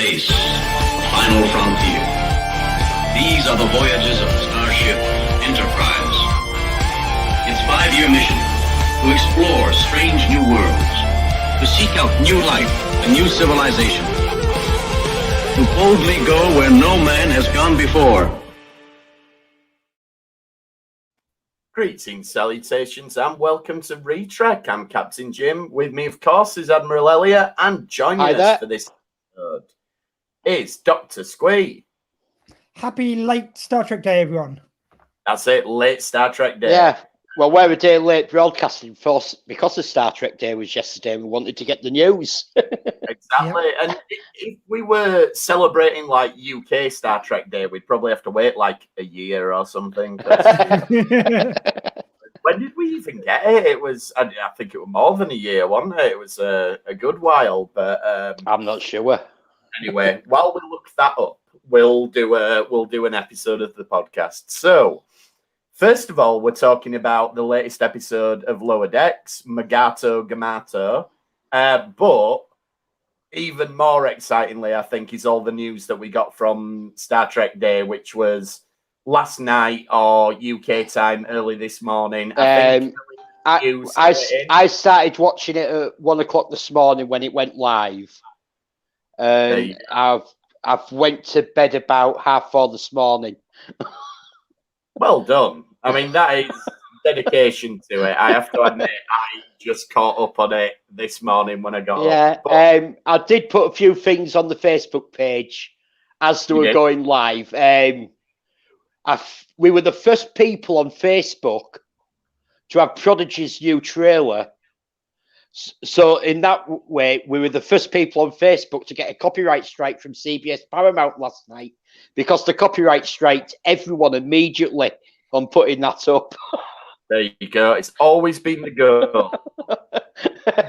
space, the final frontier. These are the voyages of Starship Enterprise. Its 5-year mission, to explore strange new worlds, to seek out new life and new civilization, to boldly go where no man has gone before. Greetings, salutations, and welcome to Retrek. I'm Captain Jim. With me, of course, is Admiral Elliot, and joining us for this episode is Dr. Squee. Happy late Star Trek Day, everyone. That's it, late Star Trek Day. Yeah, well, we're a day late broadcasting because the Star Trek Day was yesterday. We wanted to get the news. Exactly. Yep. And if we were celebrating like UK Star Trek Day, we'd probably have to wait like a year or something. When did we even get it? It was, I think it was more than a year, wasn't it? It was a good while, but I'm not sure. Anyway, while we look that up, we'll do an episode of the podcast. So, first of all, we're talking about the latest episode of Lower Decks, Mugato, Gumato, but even more excitingly, I think, is all the news that we got from Star Trek Day, which was last night or UK time, early this morning. I started watching it at 1 o'clock this morning when it went live. I've went to bed about 4:30 this morning. Well done. I mean, that is dedication to it. I have to admit, I just caught up on it this morning when I got up. But I did put a few things on the Facebook page as they were going live. We were the first people on Facebook to have Prodigy's new trailer. So in that way, we were the first people on Facebook to get a copyright strike from CBS Paramount last night, because the copyright striked everyone immediately on putting that up. There you go. It's always been the goal.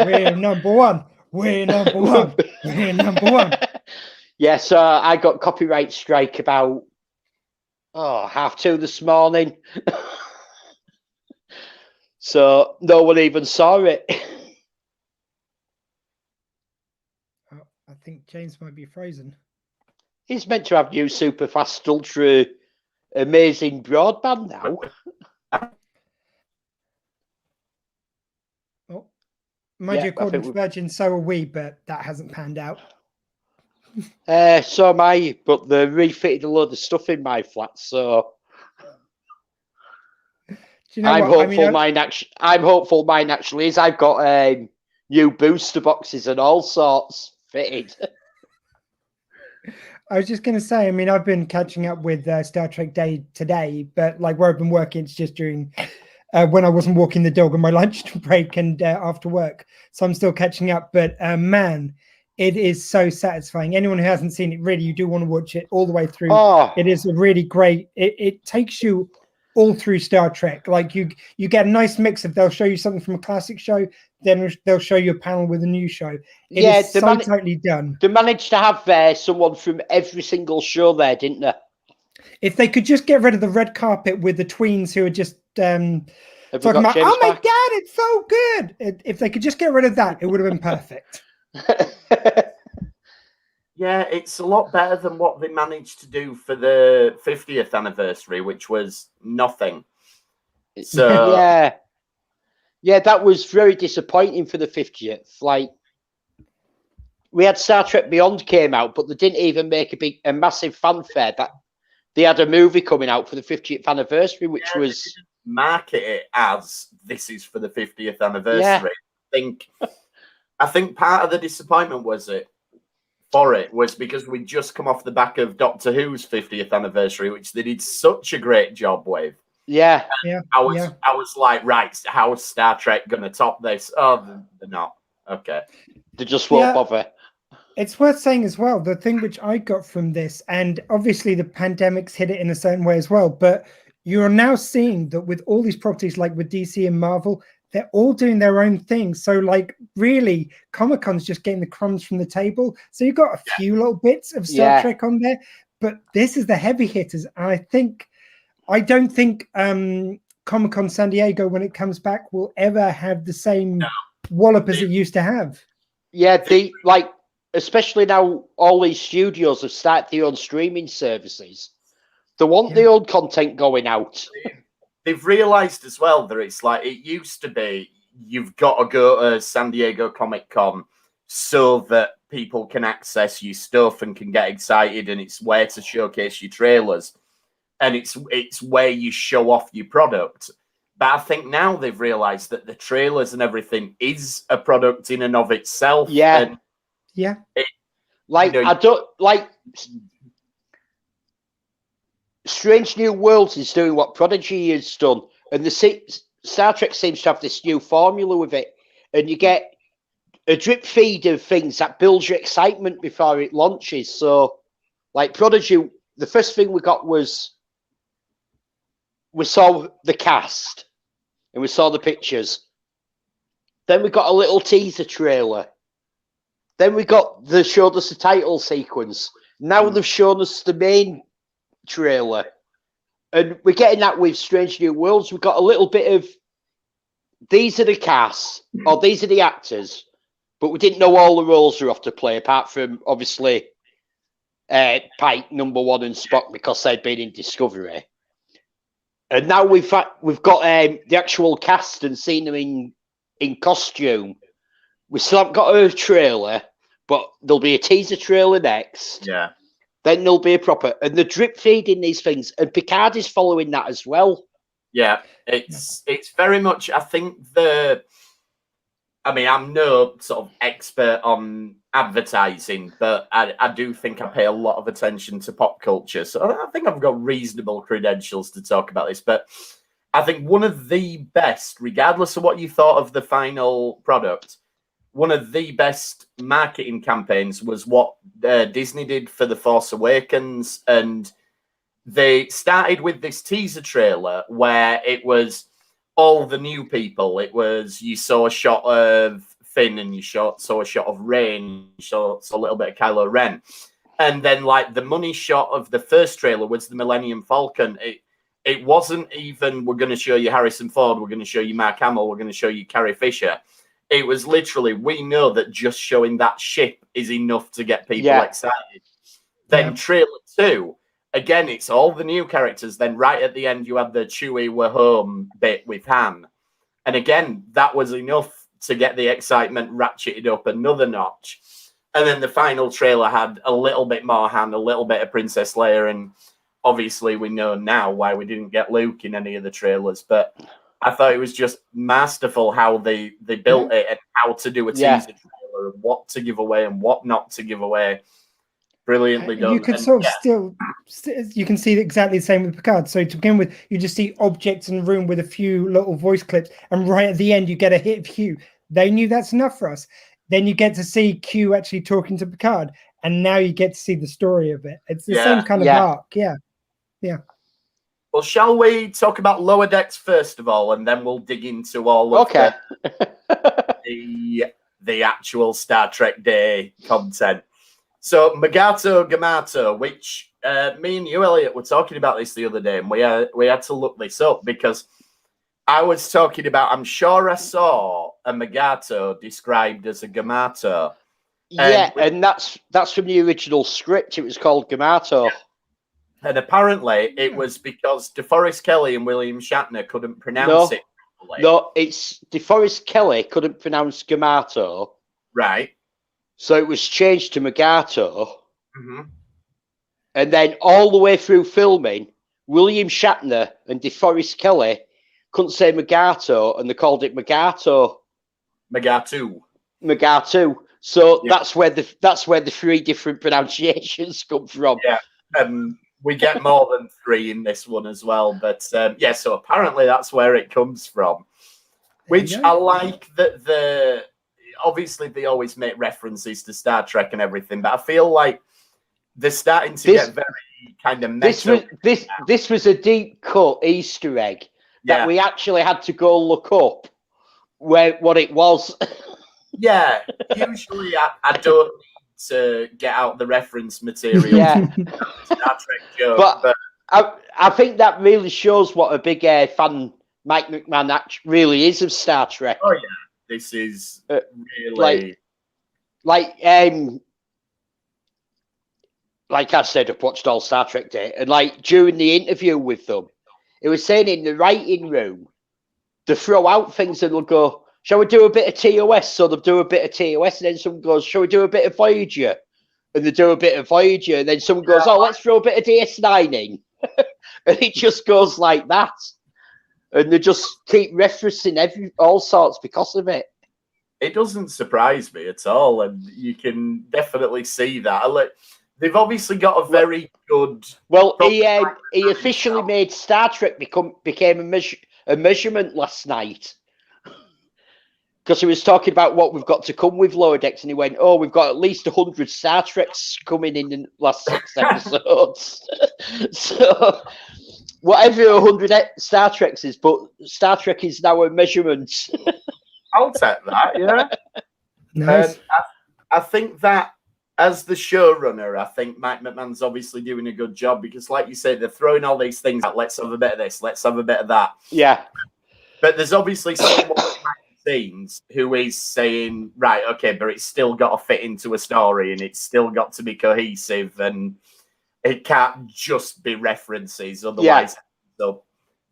We're number one. We're number one. We're number one. Yeah, so I got copyright strike about 2:30 this morning. So no one even saw it. I think James might be frozen. He's meant to have new super fast, ultra amazing broadband now. Oh, mind you, according to Virgin, so are we, but that hasn't panned out. So am I, but they refitted a load of stuff in my flat, so do you know I'm hopeful mine actually is. I've got new booster boxes and all sorts fitted. I was just going to say, I mean, I've been catching up with Star Trek Day today, but like where I've been working, it's just during when I wasn't walking the dog on my lunch break and after work. So I'm still catching up. But man, it is so satisfying. Anyone who hasn't seen it, really, you do want to watch it all the way through. It is a really great, it takes you all through Star Trek. Like you get a nice mix of, they'll show you something from a classic show, then they'll show you a panel with a new show. It is so totally done. They managed to have someone from every single show there, didn't they? If they could just get rid of the red carpet with the tweens who are just talking about, oh my God, it's so good. If they could just get rid of that, it would have been perfect. Yeah, it's a lot better than what they managed to do for the 50th anniversary, which was nothing. So yeah, that was very disappointing for the 50th. Like, we had Star Trek Beyond came out, but they didn't even make a massive fanfare that they had a movie coming out for the 50th anniversary, which was they didn't market it as this is for the 50th anniversary. Yeah. I think part of the disappointment was because we just come off the back of Doctor Who's 50th anniversary, which they did such a great job with. Yeah. I was like, right, how is Star Trek going to top this? Oh, they're not. Okay. They just won't bother. It's worth saying as well, the thing which I got from this, and obviously the pandemic's hit it in a certain way as well, but you're now seeing that with all these properties, like with DC and Marvel, they're all doing their own thing. So, like, really, Comic-Con's just getting the crumbs from the table. So you've got a few little bits of Star Trek on there, but this is the heavy hitters. And I don't think Comic-Con San Diego, when it comes back, will ever have the same wallop as it used to have. Yeah, especially now all these studios have started their own streaming services. They want their own content going out. They've realised as well that it's like it used to be. You've got to go to San Diego Comic-Con so that people can access your stuff and can get excited, and it's where to showcase your trailers, and it's where you show off your product. But I think now they've realised that the trailers and everything is a product in and of itself. Yeah, and I don't like. Strange New Worlds is doing what Prodigy has done, and the Star Trek seems to have this new formula with it, and you get a drip feed of things that builds your excitement before it launches. So, like Prodigy, the first thing we got was we saw the cast and we saw the pictures. Then we got a little teaser trailer. Then they showed us the title sequence. Now they've shown us the main trailer, and we're getting that with Strange New Worlds. We've got a little bit of these are the cast or these are the actors, but we didn't know all the roles are off to play apart from obviously Pike, number one, and Spock because they'd been in Discovery. And now we've got the actual cast and seen them in costume. We still haven't got a trailer, but there'll be a teaser trailer next. Yeah. Then there'll be a proper, and the drip feeding these things, and Picard is following that as well. Yeah, it's very much. I think I'm no sort of expert on advertising, but I do think I pay a lot of attention to pop culture. So I think I've got reasonable credentials to talk about this. But I think one of the best, regardless of what you thought of the final product, one of the best marketing campaigns was what Disney did for The Force Awakens. And they started with this teaser trailer where it was all the new people. It was, you saw a shot of Finn and you saw a shot of Rey and you saw a little bit of Kylo Ren. And then like the money shot of the first trailer was the Millennium Falcon. It wasn't even, we're going to show you Harrison Ford, we're going to show you Mark Hamill, we're going to show you Carrie Fisher. It was literally, we know that just showing that ship is enough to get people excited. Then trailer 2, again, it's all the new characters. Then right at the end, you have the Chewie we're home bit with Han. And again, that was enough to get the excitement ratcheted up another notch. And then the final trailer had a little bit more Han, a little bit of Princess Leia. And obviously we know now why we didn't get Luke in any of the trailers. But I thought it was just masterful how they built it and how to do a teaser trailer and what to give away and what not to give away. Brilliantly done. You could you can see exactly the same with Picard. So to begin with, you just see objects in the room with a few little voice clips, and right at the end, you get a hit of Q. They knew that's enough for us. Then you get to see Q actually talking to Picard, and now you get to see the story of it. It's the same kind of arc. Yeah. Well, shall we talk about Lower Decks first of all, and then we'll dig into all of the actual Star Trek Day content. So Mugato, Gumato, which me and you, Elliot, were talking about this the other day, and we had to look this up because I was talking about, I'm sure I saw a Mugato described as a Gumato. And that's from the original script. It was called Gumato. And apparently it was because DeForest Kelley and William Shatner couldn't pronounce it properly. No, it's DeForest Kelley couldn't pronounce Gumato. Right. So it was changed to Mugato. Mm-hmm. And then all the way through filming, William Shatner and DeForest Kelley couldn't say Mugato, and they called it Mugato. Mugato. So that's where the 3 different pronunciations come from. Yeah. We get more than 3 in this one as well. But so apparently that's where it comes from. Which I like that obviously they always make references to Star Trek and everything, but I feel like they're starting to get very kind of meta. This was a deep cut Easter egg that we actually had to go look up what it was. Yeah, usually I don't need to get out the reference material. Yeah. Star Trek joke, but I think that really shows what a big fan Mike McMahon really is of Star Trek. Oh yeah, this is really like I said, I've watched all Star Trek Day, and like during the interview with them, it was saying in the writing room, they throw out things and they'll go, shall we do a bit of TOS? So they'll do a bit of TOS, and then someone goes, shall we do a bit of Voyager? And they do a bit of Voyager, and then someone goes, oh, let's throw a bit of DS9 in. And it just goes like that. And they just keep referencing all sorts because of it. It doesn't surprise me at all, and you can definitely see that. Like, they've obviously got a very good. Well, he officially made Star Trek became a measurement last night, because he was talking about what we've got to come with Lower Decks, and he went, "Oh, we've got at least 100 Star Treks coming in the last 6 episodes." So, whatever 100 Star Treks is, but Star Trek is now a measurement. I'll take that, yeah. Nice. I think that as the showrunner, I think Mike McMahon's obviously doing a good job because, like you said, they're throwing all these things out. Let's have a bit of this. Let's have a bit of that. Yeah. But there's obviously someone behind the scenes who is saying, right, okay, but it's still got to fit into a story and it's still got to be cohesive and it can't just be references. Otherwise, it's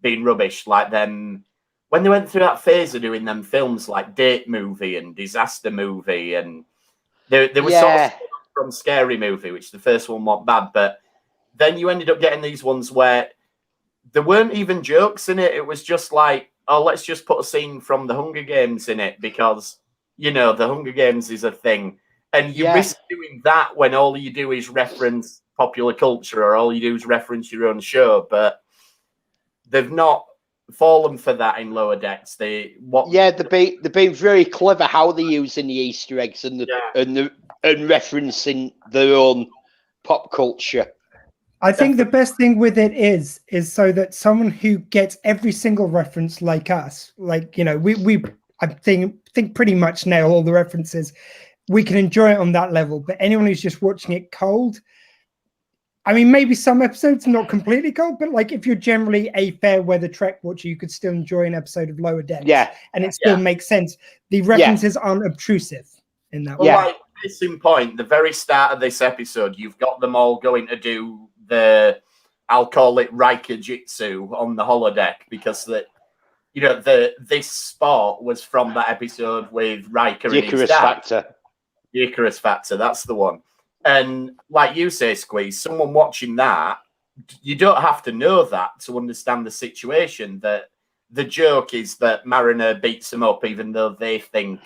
being rubbish. Like then, when they went through that phase of doing them films like Date Movie and Disaster Movie, and there was sort of from Scary Movie, which the first one wasn't bad, but then you ended up getting these ones where there weren't even jokes in it. It was just like, oh, let's just put a scene from the Hunger Games in it because, you know, the Hunger Games is a thing. And you risk doing that when all you do is reference popular culture or all you do is reference your own show, but they've not fallen for that in Lower Decks. They're being very clever how they're using the Easter eggs and referencing their own pop culture. I think the best thing with it is so that someone who gets every single reference like us, like, you know, I think pretty much nail all the references. We can enjoy it on that level, but anyone who's just watching it cold, I mean, maybe some episodes not completely cold, but like if you're generally a fair weather Trek watcher, you could still enjoy an episode of Lower Decks. Yeah. And it still makes sense. The references aren't obtrusive in that way. Well, like, case in point, the very start of this episode, you've got them all going to do I'll call it Riker Jitsu on the holodeck because this sport was from that episode with Riker and his dad. The Icarus Factor, that's the one. And like you say, Squeeze, someone watching that, you don't have to know that to understand the situation. That the joke is that Mariner beats him up even though they think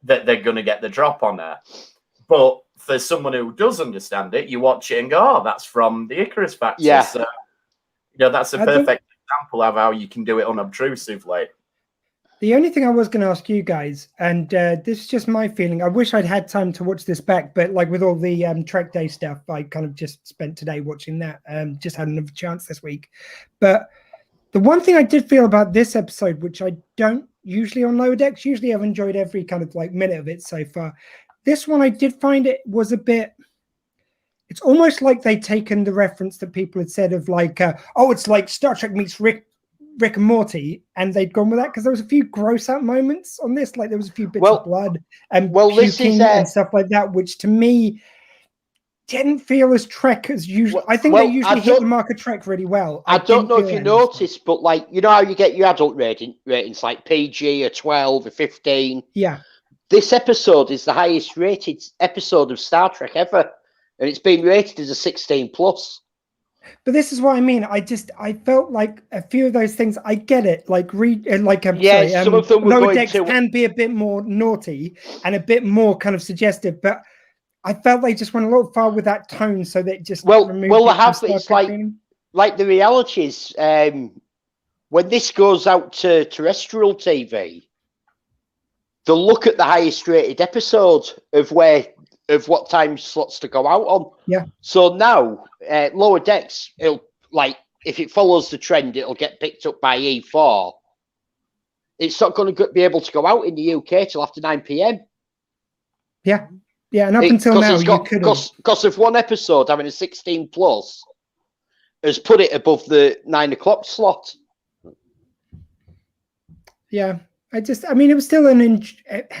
that they're going to get the drop on her. But for someone who does understand it, you watch it and go, oh, that's from the Icarus Factor. Yeah. So, that's a perfect example of how you can do it unobtrusively. The only thing I was going to ask you guys, and this is just my feeling, I wish I'd had time to watch this back, but like with all the Trek Day stuff, I kind of just spent today watching that. Just had another chance this week. But the one thing I did feel about this episode, which I don't usually on Lower Decks, usually I've enjoyed every kind of like minute of it so far. This one, I did find it was a bit, it's almost like they'd taken the reference that people had said of like, it's like Star Trek meets Rick and Morty, and they'd gone with that because there was a few gross out moments on this, like there was a few bits of blood and puking and stuff like that, which to me didn't feel as Trek as usual. I think they usually hit the mark of Trek really well. I don't know if you noticed, but like, you know how you get your adult ratings like PG or 12 or 15? Yeah. This episode is the highest rated episode of Star Trek ever, and it's been rated as a 16+. But this is what I mean. I felt like a few of those things. I get it. Like some of them were Lower going Decks can be a bit more naughty and a bit more kind of suggestive. But I felt they just went a little far with that tone, so that just it's like the reality is when this goes out to terrestrial TV, they'll look at the highest rated episode of what time slots to go out on. Yeah. So now, Lower Decks, it'll like if it follows the trend, it'll get picked up by E4. It's not going to be able to go out in the UK till after 9 p.m. Yeah, yeah, and up until now, you could because of one episode having a 16+ has put it above the 9 o'clock slot. Yeah. I mean, it was still an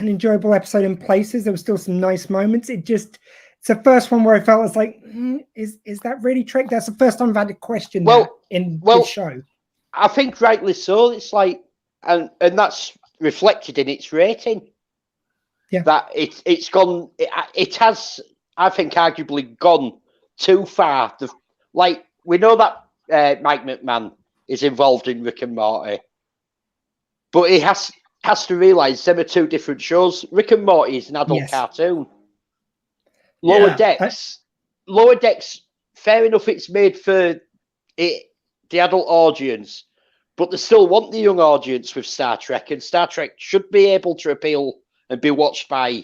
enjoyable episode in places. There was still some nice moments. It just, It's the first one where I felt it's like, is that really Trek? That's the first time I've had a question in this show. I think rightly so. It's like, and that's reflected in its rating. Yeah, that it's gone. It has, I think, arguably gone too far. Like, we know that Mike McMahon is involved in Rick and Morty, but he has to realise there are two different shows. Rick and Morty is an adult cartoon. Lower Decks, fair enough, it's made for the adult audience, but they still want the young audience with Star Trek, and Star Trek should be able to appeal and be watched by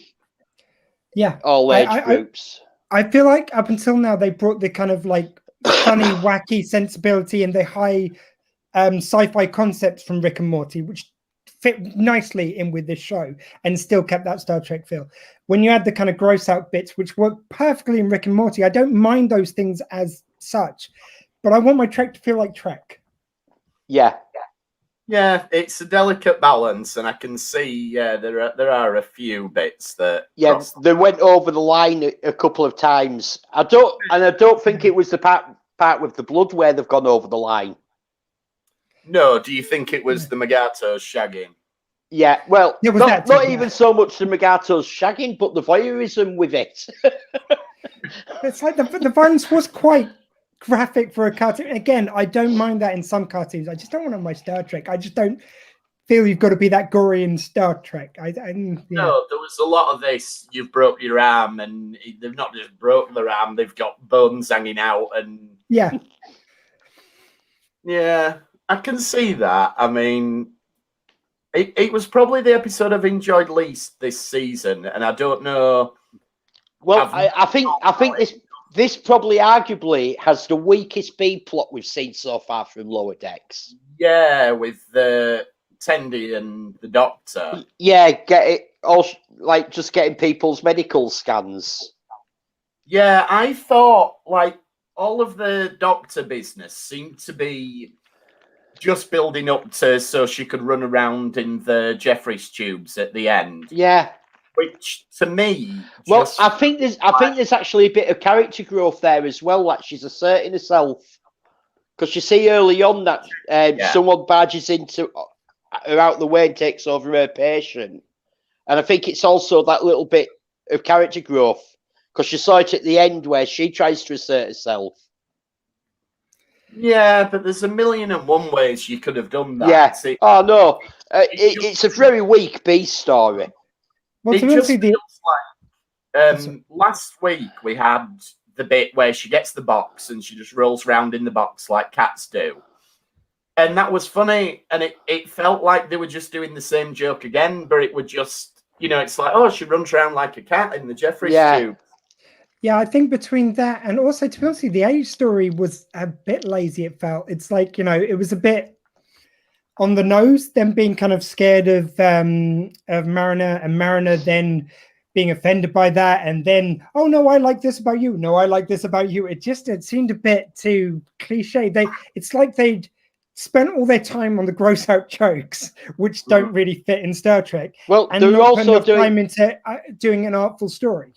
all age groups. I feel like up until now they brought the kind of like funny, wacky sensibility and the high sci-fi concepts from Rick and Morty, which fit nicely in with this show and still kept that Star Trek feel. When you add the kind of gross out bits, which work perfectly in Rick and Morty, I don't mind those things as such, but I want my Trek to feel like Trek. Yeah, it's a delicate balance, and I can see there are a few bits that they went over the line a couple of times. I don't think it was the part with the blood where they've gone over the line. No, do you think it was the Mugato shagging? Yeah, well, not even so much the Mugato's shagging, but the voyeurism with it. It's like the violence was quite graphic for a cartoon. Again, I don't mind that in some cartoons. I just don't want it on my Star Trek. I just don't feel you've got to be that gory in Star Trek. No, there was a lot of this. You've broke your arm, and they've not just broken their arm; they've got bones hanging out, and yeah. I can see that. I mean, it was probably the episode I've enjoyed least this season, and I don't know. Well, I think this probably arguably has the weakest B plot we've seen so far from Lower Decks. Yeah, with the Tendi and the Doctor. Yeah, just getting people's medical scans. Yeah, I thought like all of the Doctor business seemed to be just building up to so she could run around in the Jeffries tubes at the end. Yeah. Which to me, I think there's actually a bit of character growth there as well. Like, she's asserting herself, because you see early on that someone barges into her out the way and takes over her patient, and I think it's also that little bit of character growth, because you saw it at the end where she tries to assert herself. Yeah, but there's a million and one ways you could have done that. Yeah. It's a very weak B story. Well, it just feels like last week we had the bit where she gets the box and she just rolls around in the box like cats do. And that was funny, and it felt like they were just doing the same joke again, but it would just, it's like, oh, she runs around like a cat in the Jeffries tube. Yeah, I think between that and also, to be honest, the age story was a bit lazy, it felt. It's like, it was a bit on the nose, them being kind of scared of Mariner, and Mariner then being offended by that, and then, oh no, I like this about you. No, I like this about you. It seemed a bit too cliche. It's like they'd spent all their time on the gross out jokes, which don't really fit in Star Trek. Well, and not put enough time into doing an artful story.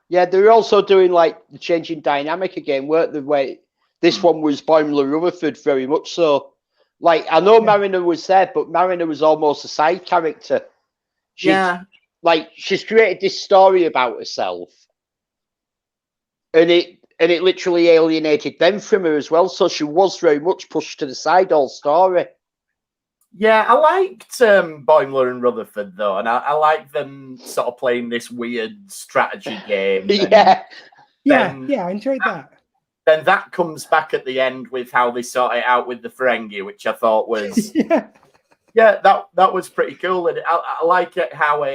Yeah, they're also doing like the changing dynamic again, weren't the way this one was Boimler Rutherford very much so. Like, I know Mariner was there, but Mariner was almost a side character. She's created this story about herself, and it literally alienated them from her as well. So she was very much pushed to the side all story. Yeah, I liked Boimler and Rutherford though, and I like them sort of playing this weird strategy game. I enjoyed that. Then that comes back at the end with how they sort it out with the Ferengi, which I thought was that was pretty cool, and I like it how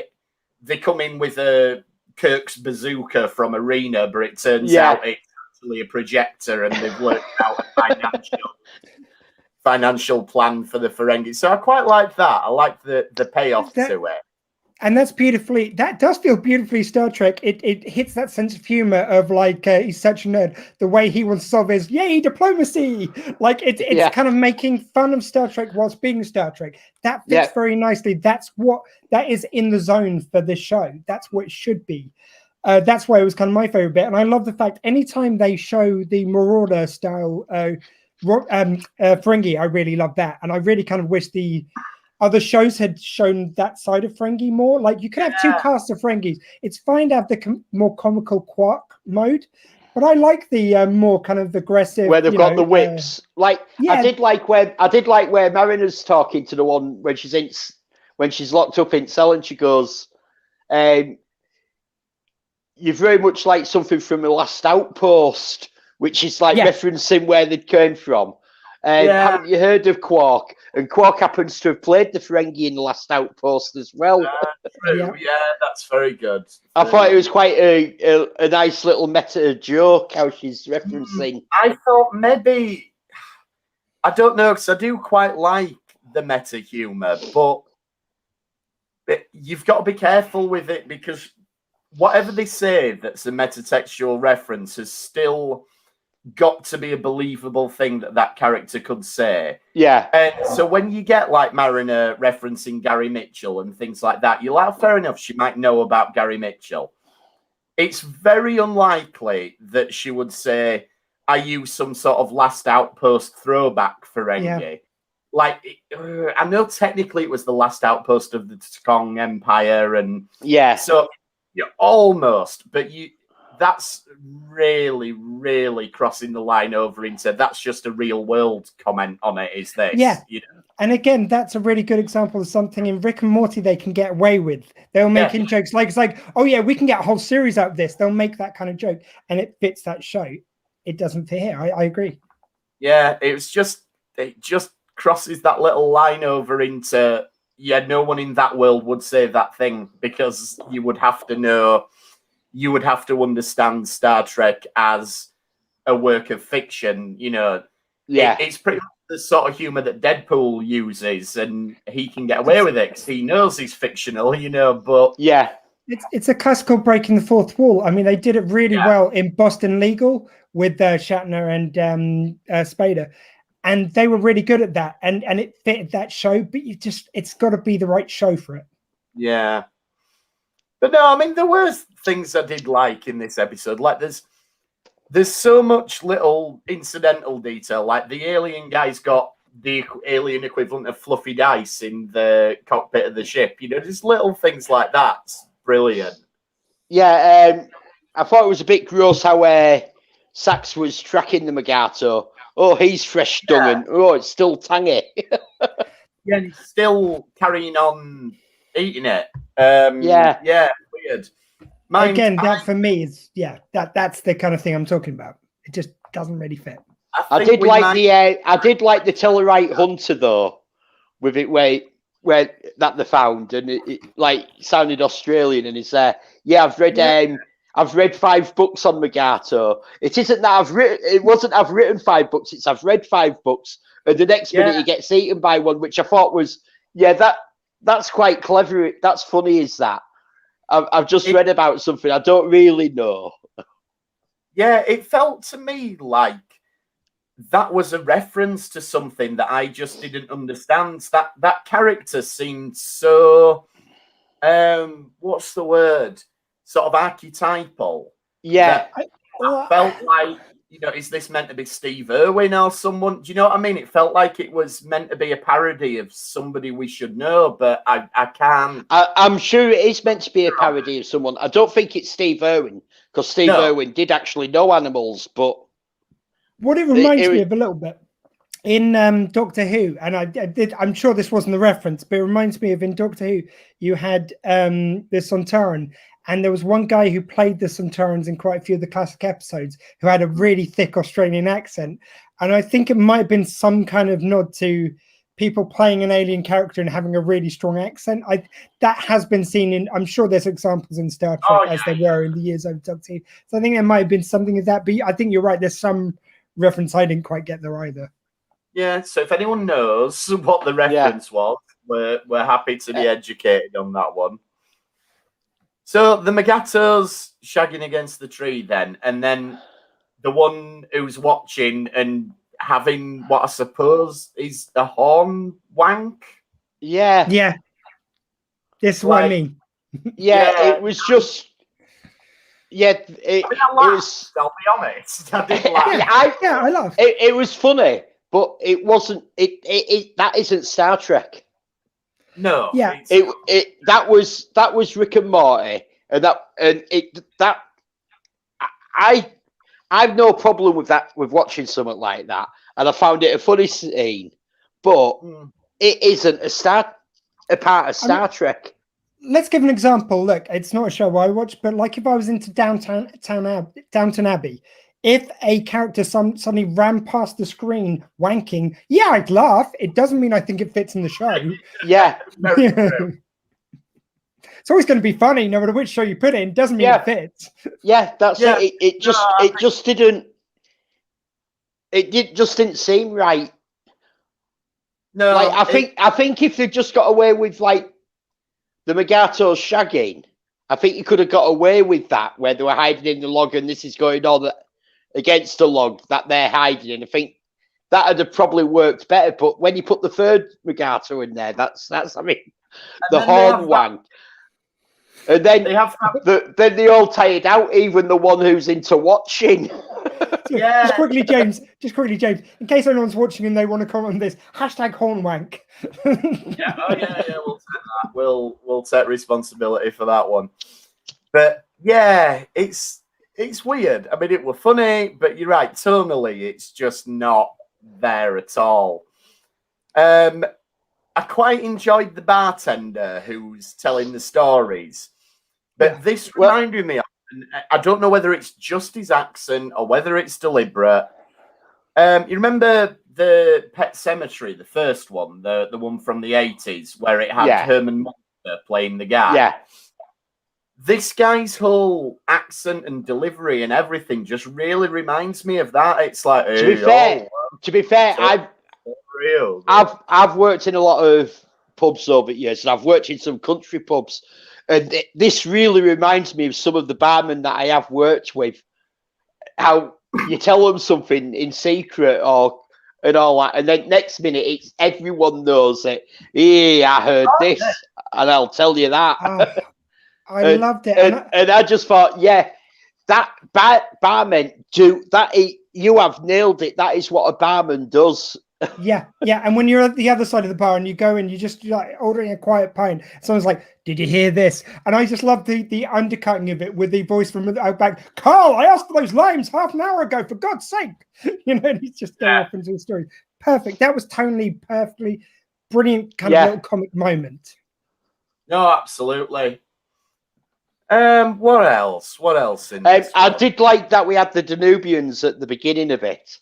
they come in with a Kirk's bazooka from Arena, but it turns out it's actually a projector, and they've worked out a financial plan for the Ferengi. So I quite like that. I like the payoff to it. And that does feel beautifully Star Trek. It hits that sense of humor of like, he's such a nerd. The way he wants to solve is, yay, diplomacy. Like it's kind of making fun of Star Trek whilst being Star Trek. That fits very nicely. That is in the zone for this show. That's what it should be. That's why it was kind of my favorite bit. And I love the fact anytime they show the Marauder style Ferengi, I really love that. And I really kind of wish the other shows had shown that side of Ferengi more. Like, you could have two casts of Ferengis. It's fine to have the more comical Quark mode, but I like the more kind of aggressive, where they've got the whips. I did like where Mariner's talking to the one when she's locked up in cell, and she goes, "You're very much like something from The Last Outpost," which is like referencing where they came from. Haven't you heard of Quark? And Quark happens to have played the Ferengi in The Last Outpost as well. Yeah, that's very good. I thought it was quite a nice little meta joke how she's referencing. I thought maybe, I don't know, because I do quite like the meta humor, but you've got to be careful with it, because whatever they say that's a metatextual reference has still got to be a believable thing that character could say. Yeah. And so when you get like Mariner referencing Gary Mitchell and things like that, you're like, fair enough, she might know about Gary Mitchell. It's very unlikely that she would say, I use some sort of Last Outpost throwback Ferengi. Yeah. Like, I know technically it was the last outpost of the Tkong Empire, and so almost, but that's really, really crossing the line over into that's just a real world comment on it, is this? Yeah. You know? And again, that's a really good example of something in Rick and Morty they can get away with. They'll make in jokes like, it's like, oh yeah, we can get a whole series out of this. They'll make that kind of joke and it fits that show. It doesn't fit here. I agree. Yeah, it just crosses that little line over into, no one in that world would say that thing, because you would have to know, you would have to understand Star Trek as a work of fiction, you know. Yeah. It's pretty much the sort of humor that Deadpool uses, and he can get away with it because he knows he's fictional, you know, but... Yeah. It's a classical breaking the fourth wall. I mean, they did it really well in Boston Legal with Shatner and Spader. And they were really good at that. And it fitted that show, but it's got to be the right show for it. Yeah. But no, I mean, there were things I did like in this episode. Like, there's so much little incidental detail. Like, the alien guy's got the alien equivalent of fluffy dice in the cockpit of the ship. You know, just little things like that. It's brilliant. Yeah, I thought it was a bit gross how Sax was tracking the Mugato. Oh, he's fresh dung, and oh, it's still tangy. Yeah, and he's still carrying on eating it. Yeah, weird. Again, that for me is that's the kind of thing I'm talking about. It just doesn't really fit. I did like the Tellarite Hunter though, with it where that they found, and it like sounded Australian, and it's there. Yeah, I've read 5 books on Mugato. It isn't that I've written 5 books. It's I've read 5 books, and the next minute he gets eaten by one, which I thought was that's quite clever. That's funny. Is that I've just read about something I don't really know. Yeah, it felt to me like that was a reference to something that I just didn't understand. That character seemed so what's the word? Sort of archetypal. Yeah. I felt like, you know, is this meant to be Steve Irwin or someone? Do you know what I mean? It felt like it was meant to be a parody of somebody we should know, but I can't. I'm sure it is meant to be a parody of someone. I don't think it's Steve Irwin, because Steve Irwin did actually know animals, but... What it reminds me of a little bit, in Doctor Who, and I'm sure this wasn't the reference, but it reminds me of in Doctor Who, you had the Sontaran, and there was one guy who played the Sontarans in quite a few of the classic episodes who had a really thick Australian accent. And I think it might have been some kind of nod to people playing an alien character and having a really strong accent. That has been seen in, I'm sure there's examples in Star Trek as there were in the years I've Doctor Who. So I think there might have been something of that, but I think you're right. There's some reference I didn't quite get there either. Yeah, so if anyone knows what the reference was, we're happy to be educated on that one. So the Mugato's shagging against the tree then, and then the one who's watching and having what I suppose is a horn wank. Yeah. Yeah. This is what I mean. Yeah, it was just... Yeah, I mean, I laughed, I'll be honest. I did laugh. I love. It was funny, but it wasn't. That isn't Star Trek. No. Yeah. That was Rick and Morty, I've no problem with that, with watching something like that, and I found it a funny scene, but it isn't a part of Star Trek. Let's give an example. Look, it's not a show I watch, but like if I was into Downton Abbey, if a character suddenly ran past the screen wanking, yeah, I'd laugh. It doesn't mean I think it fits in the show. Yeah. It's always going to be funny, no matter which show you put it in. Doesn't mean it fits. Yeah, that's it. It just didn't seem right. No, like I think if they just got away with like the Mugato shagging, I think you could have got away with that, where they were hiding in the log and this is going on against the log that they're hiding in. I think that would have probably worked better. But when you put the third Mugato in there, that's I mean, the horn wank. And then then they all tired out, even the one who's into watching. Yeah. Just quickly, James. In case anyone's watching and they want to comment on this, #hornwank. Yeah, we'll take that. We'll take responsibility for that one. But yeah, it's weird. I mean, it were funny, but you're right. Tonally, it's just not there at all. I quite enjoyed the bartender who's telling the stories, but this reminded me of, and I don't know whether it's just his accent or whether it's deliberate. You remember the Pet Cemetery, the first one, the one from the 80s, where it had Herman Munster playing the guy? Yeah. This guy's whole accent and delivery and everything just really reminds me of that. It's like, to be fair, I've worked in a lot of pubs over the years, and I've worked in some country pubs, and this really reminds me of some of the barmen that I have worked with. How you tell them something in secret and all that, and then next minute it's everyone knows it. Yeah, I heard this, and I'll tell you that. I loved it, and I just thought, that barmen do that. You have nailed it. That is what a barman does. Yeah. And when you're at the other side of the bar and you go in, you just like ordering a quiet pint. Someone's like, "Did you hear this?" And I just love the undercutting of it with the voice from the outback. "Carl, I asked for those limes half an hour ago. For God's sake!" And he's just going off into the story. Perfect. That was tonally perfectly brilliant. Kind of little comic moment. No, absolutely. What else? In this I did like that we had the Danubians at the beginning of it.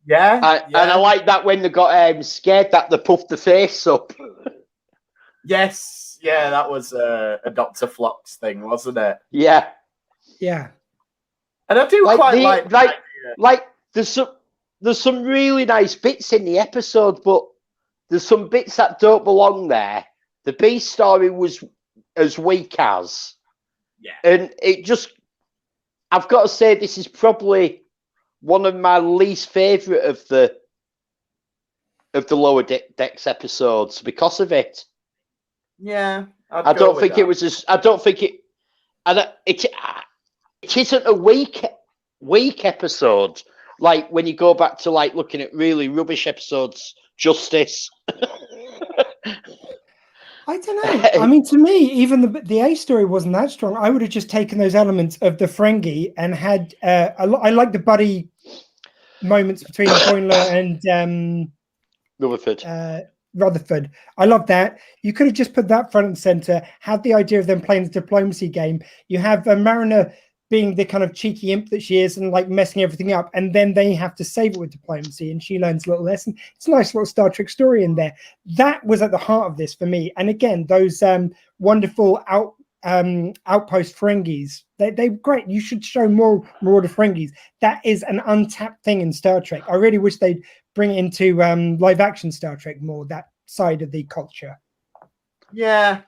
Yeah, and I like that when they got scared that they puffed the face up. Yes, that was a Dr. Flox thing, wasn't it? Yeah. And I do like there's some really nice bits in the episode, but there's some bits that don't belong there. The B story was as weak as. Yeah. And it just, I've got to say, this is probably one of my least favourite of the Lower Decks episodes because of it. Yeah. I don't think it isn't a weak episode. Like when you go back to like looking at really rubbish episodes, Justice. I don't know. I mean, to me, even the A story wasn't that strong. I would have just taken those elements of the Ferengi and had. I like the buddy moments between Boimler and Rutherford. I love that. You could have just put that front and center. Had the idea of them playing the diplomacy game. You have Mariner being the kind of cheeky imp that she is and like messing everything up, and then they have to save it with diplomacy, and she learns a little lesson. It's a nice little Star Trek story in there. That was at the heart of this for me. And again, those wonderful outpost Ferengis, they're great. You should show more Marauder Ferengis. That is an untapped thing in Star Trek. I really wish they'd bring it into live action Star Trek more, that side of the culture. Yeah.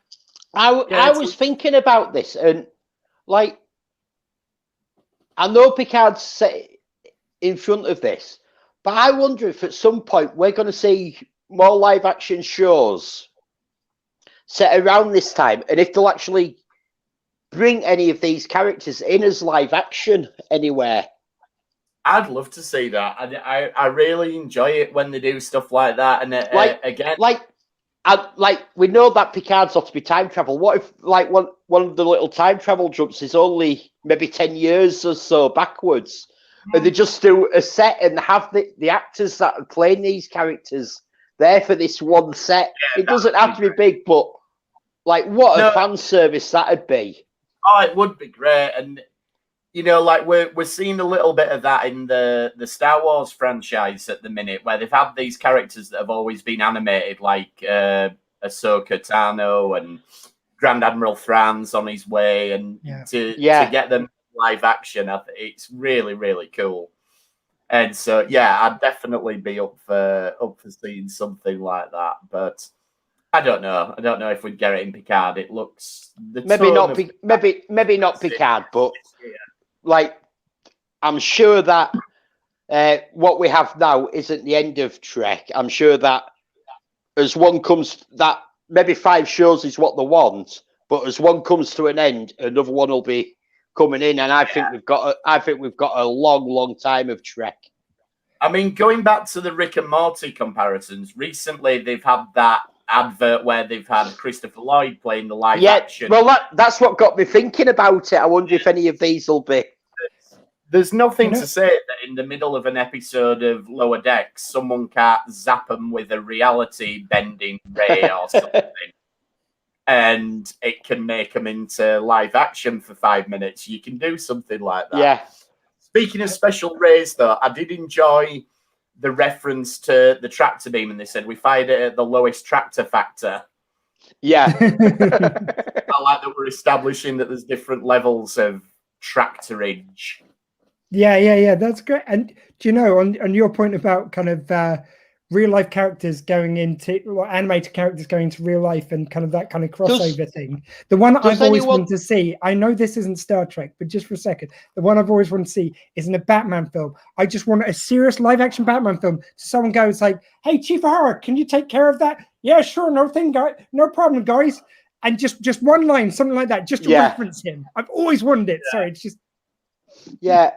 I was thinking about this, and like, I know Picard's set in front of this, but I wonder if at some point we're going to see more live action shows set around this time, and if they'll actually bring any of these characters in as live action anywhere. I'd love to see that. I really enjoy it when they do stuff like that. And again, we know that Picard's off to be time travel. What if one of the little time travel jumps is only maybe 10 years or so backwards, and they just do a set and have the actors that are playing these characters there for this one set? It doesn't have to be big, but what a fan service that'd be. Oh, it would be great. And we're seeing a little bit of that in the Star Wars franchise at the minute, where they've had these characters that have always been animated, like Ahsoka Tano and Grand Admiral Thrawn's on his way, and to get them live action, it's really, really cool. And so, I'd definitely be up for seeing something like that. But I don't know. I don't know if we'd get it in Picard. It looks maybe not Picard, but. I'm sure that what we have now isn't the end of Trek. I'm sure that as one comes, that maybe 5 shows is what they want, but as one comes to an end, another one will be coming in, and I think we've got a long, long time of Trek. I mean, going back to the Rick and Morty comparisons, recently they've had that advert where they've had Christopher Lloyd playing the live action. Well, that's what got me thinking about it. I wonder if any of these will be. There's nothing to say that in the middle of an episode of Lower Decks, someone can't zap them with a reality bending ray or something, and it can make them into live action for 5 minutes. You can do something like that. Yeah. Speaking of special rays, though, I did enjoy the reference to the tractor beam, and they said we fired it at the lowest tractor factor. Yeah. I like that we're establishing that there's different levels of tractorage. Yeah, that's great. And do you know, on your point about kind of real life characters going into, or animated characters going into real life and kind of that kind of crossover thing, the one I've always wanted to see, I know this isn't Star Trek, but just for a second, the one I've always wanted to see is in a Batman film. I just want a serious live action Batman film. So someone goes like, "Hey, Chief O'Hara, can you take care of that?" "Yeah, sure, no problem, guys." And just one line, something like that, just to reference him. I've always wanted it. Sorry, it's just. Yeah.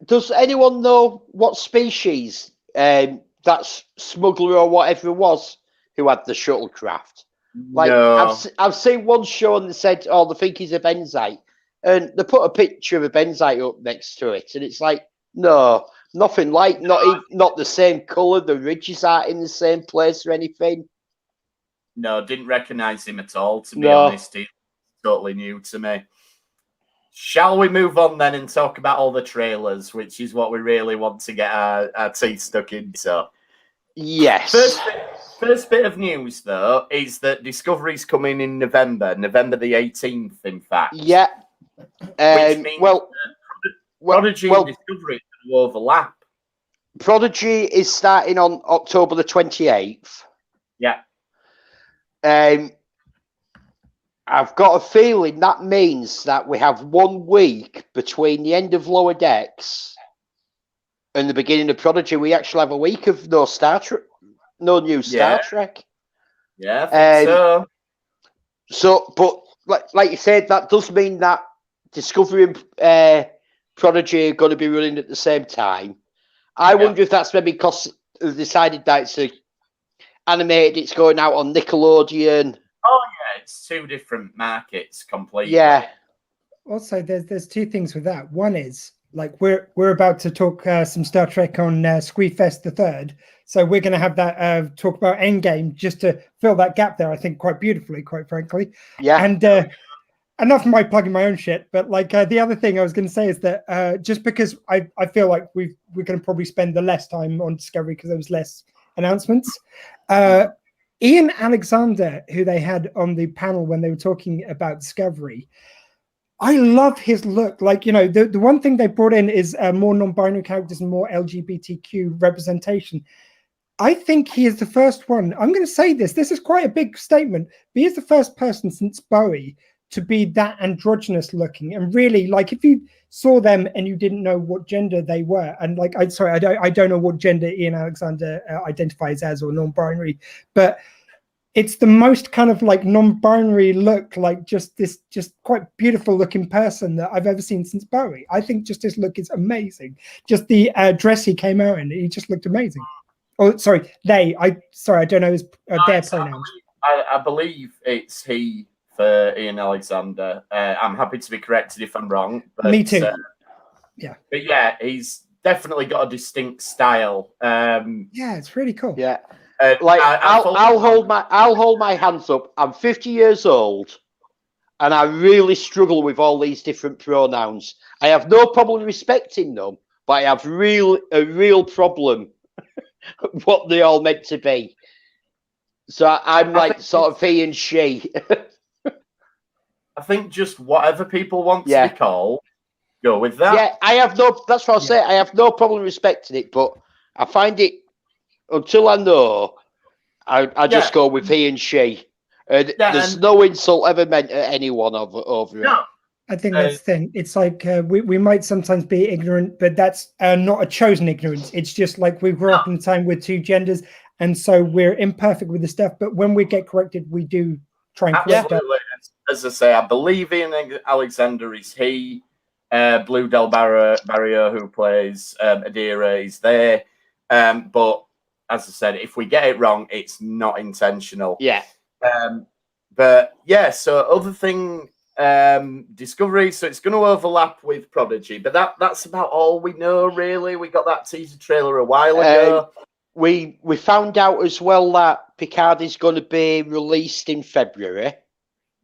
Does anyone know what species that smuggler or whatever it was who had the shuttlecraft? No. I've seen one show and they said, "Oh, they think he's a Benzite," and they put a picture of a Benzite up next to it, and it's like, no, nothing like, not the same color. The ridges aren't in the same place or anything. No, didn't recognize him at all. To be honest, he's totally new to me. Shall we move on then and talk about all the trailers, which is what we really want to get our teeth stuck into? Yes. First bit of news, though, is that Discovery's coming in November the 18th, in fact. Yeah. Which means Prodigy and Discovery will overlap. Prodigy is starting on October the 28th. Yeah. I've got a feeling that means that we have 1 week between the end of Lower Decks and the beginning of Prodigy. We actually have a week of no new Star Trek. Yeah, I think so. So, but like you said, that does mean that Discovery and Prodigy are going to be running at the same time. I wonder if that's maybe because they've decided that it's animated, it's going out on Nickelodeon. Oh yeah, it's 2 different markets completely. Yeah. Also, there's 2 things with that. One is we're about to talk some Star Trek on Squeefest the 3rd, so we're going to have that talk about Endgame just to fill that gap there. I think quite beautifully, quite frankly. Yeah. And enough of my plugging my own shit, but the other thing I was going to say is that just because I feel like we're going to probably spend the less time on Discovery because there was less announcements. Ian Alexander, who they had on the panel when they were talking about Discovery, I love his look. The one thing they brought in is more non-binary characters and more LGBTQ representation. I think he is the first one. I'm going to say this is quite a big statement, but he is the first person since Bowie to be that androgynous looking. And really, if you saw them and you didn't know what gender they were, and I don't know what gender Ian Alexander identifies as or non-binary, but it's the most kind of like non-binary look, like just quite beautiful looking person that I've ever seen since Bowie. I think just his look is amazing. Just the dress he came out in, he just looked amazing. Oh, sorry, I don't know his their pronouns. I believe it's he for Ian Alexander. I'm happy to be corrected if I'm wrong. But, Me too. Yeah. But yeah, he's definitely got a distinct style. Yeah, it's really cool. Yeah. I'll hold my hands up. I'm 50 years old, and I really struggle with all these different pronouns. I have no problem respecting them, but I have a real problem what they all meant to be. So I'm like sort of he and she. I think just whatever people want to be called, go with that. Yeah, that's what I'll say. I have no problem respecting it, but I find it, until I know, I just go with he and she. There's no insult ever meant at anyone over it. I think that's the thing. It's like we might sometimes be ignorant, but that's not a chosen ignorance. It's just like we grew up in a time with two genders, and so we're imperfect with the stuff. But when we get corrected, we do try and correct it. As I say, I believe Ian Alexander is he. Blue Del Barrio, who plays Adira, is there. But as I said, if we get it wrong, it's not intentional. Yeah. But yeah, so other thing, Discovery, so it's going to overlap with Prodigy, but that's about all we know, really. We got that teaser trailer a while ago. We found out as well that Picard is going to be released in February.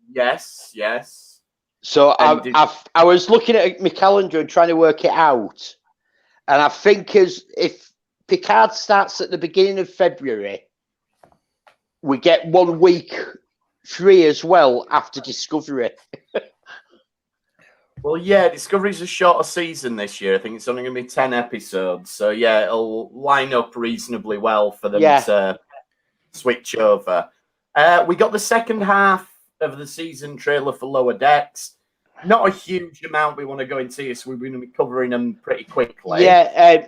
Yes. So I was looking at my calendar and trying to work it out, and I think if Picard starts at the beginning of February, we get 1 week free as well after Discovery. Well, yeah, Discovery's a shorter season this year. I think it's only going to be 10 episodes. So, yeah, it'll line up reasonably well for them to switch over. We got the second half of the season trailer for Lower Decks. Not a huge amount we want to go into, so we're going to be covering them pretty quickly. Yeah,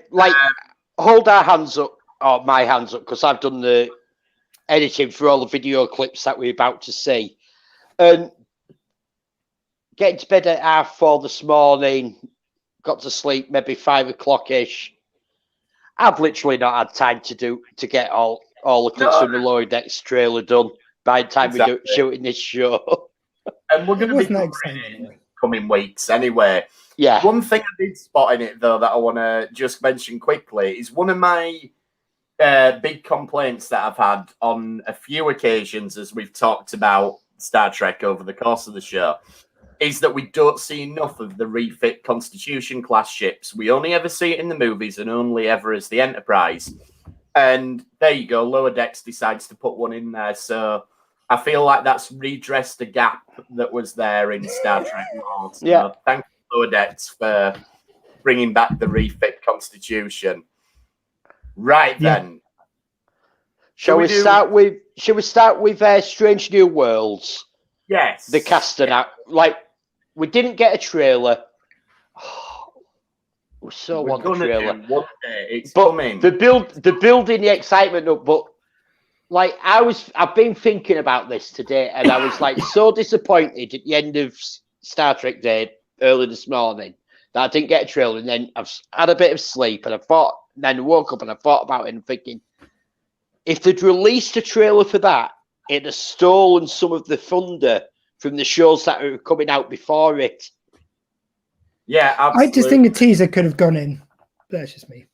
hold our hands up, or my hands up, because I've done the editing for all the video clips that we're about to see. And getting to bed at 4:30 this morning, got to sleep maybe 5 o'clock-ish. I've literally not had time to get all the clips from the Lower Decks trailer done by the time we're shooting this show. And we're going to be covering it in coming weeks anyway. Yeah. One thing I did spot in it, though, that I want to just mention quickly is one of my big complaints that I've had on a few occasions as we've talked about Star Trek over the course of the show is that we don't see enough of the refit Constitution class ships. We only ever see it in the movies and only ever as the Enterprise. And there you go, Lower Decks decides to put one in there. So I feel like that's redressed a gap that was there in Star Trek lore. So yeah. Thank you, Lower Decks, for bringing back the refit Constitution. Right then. Shall we start with Strange New Worlds? Yes. The casting out. Like, we didn't get a trailer. We so want a trailer. One day. It's coming. The building the excitement up, but like I've been thinking about this today, and I was like so disappointed at the end of Star Trek Day early this morning that I didn't get a trailer, and then I've had a bit of sleep, and then woke up and I thought about it and thinking, if they'd released a trailer for that, it'd have stolen some of the thunder from the shows that are coming out before it. Yeah, absolutely. I just think a teaser could have gone in. That's just me.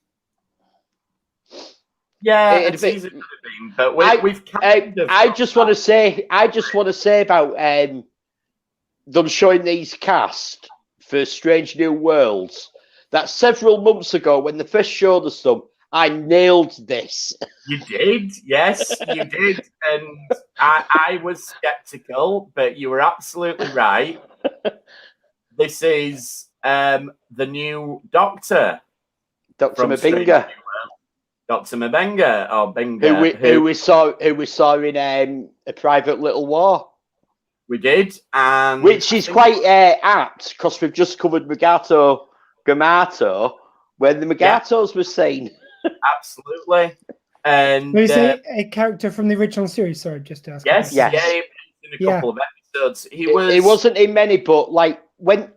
Yeah, a teaser could have been, but we've kind of. I just want to say about them showing these cast for Strange New Worlds that several months ago when they first showed us them, I nailed this. You did, yes, you did, and I was skeptical, but you were absolutely right. This is the new Doctor, Dr. Mbenga. Dr. Mbenga, or Benga, who we saw in A Private Little War. We did, and which is quite apt because we've just covered Gumato, when the Mugatos were seen. Absolutely. And There is a character from the original series. Sorry, just to ask. yes, Yes. yeah, he appeared in a couple of episodes. He wasn't in many, but like when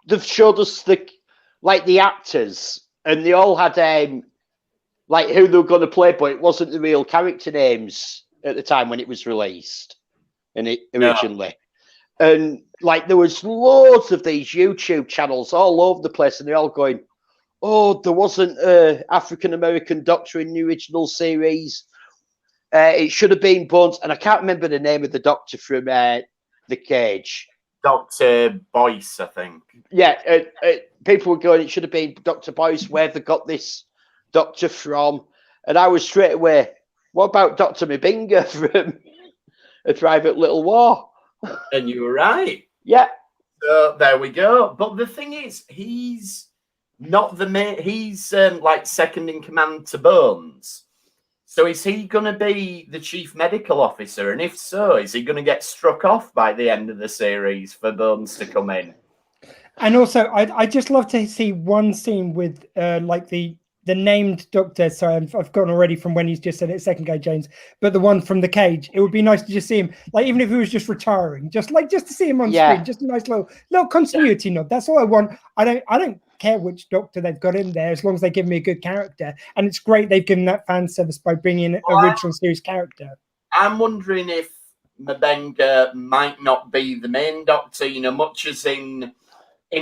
they've showed us the actors, and they all had like who they were going to play, but it wasn't the real character names at the time when it was released, and it originally. And like there was loads of these YouTube channels all over the place, and they're all going, "Oh, there wasn't an African American Doctor in the original series. It should have been Bones." And I can't remember the name of the Doctor from The Cage. Dr. Boyce, I think. Yeah, people were going, "It should have been Dr. Boyce. Where they got this Doctor from?" And I was straight away, "What about Dr. Mabinga from A Private Little War?" And you were right. Yeah. So there we go. But the thing is, he's not the main. He's like second in command to Bones. So is he going to be the chief medical officer? And if so, is he going to get struck off by the end of the series for Bones to come in? And also, I just love to see one scene with like the named Doctor. Sorry, I've gone already from when he's just said it a second ago, James. But the one from The Cage, it would be nice to just see him, like even if he was just retiring, just to see him on screen, just a nice little continuity nod. That's all I want. I don't care which Doctor they've got in there as long as they give me a good character. And it's great they've given that fan service by bringing an original series character. I'm wondering if Mbenga might not be the main Doctor. You know, much as in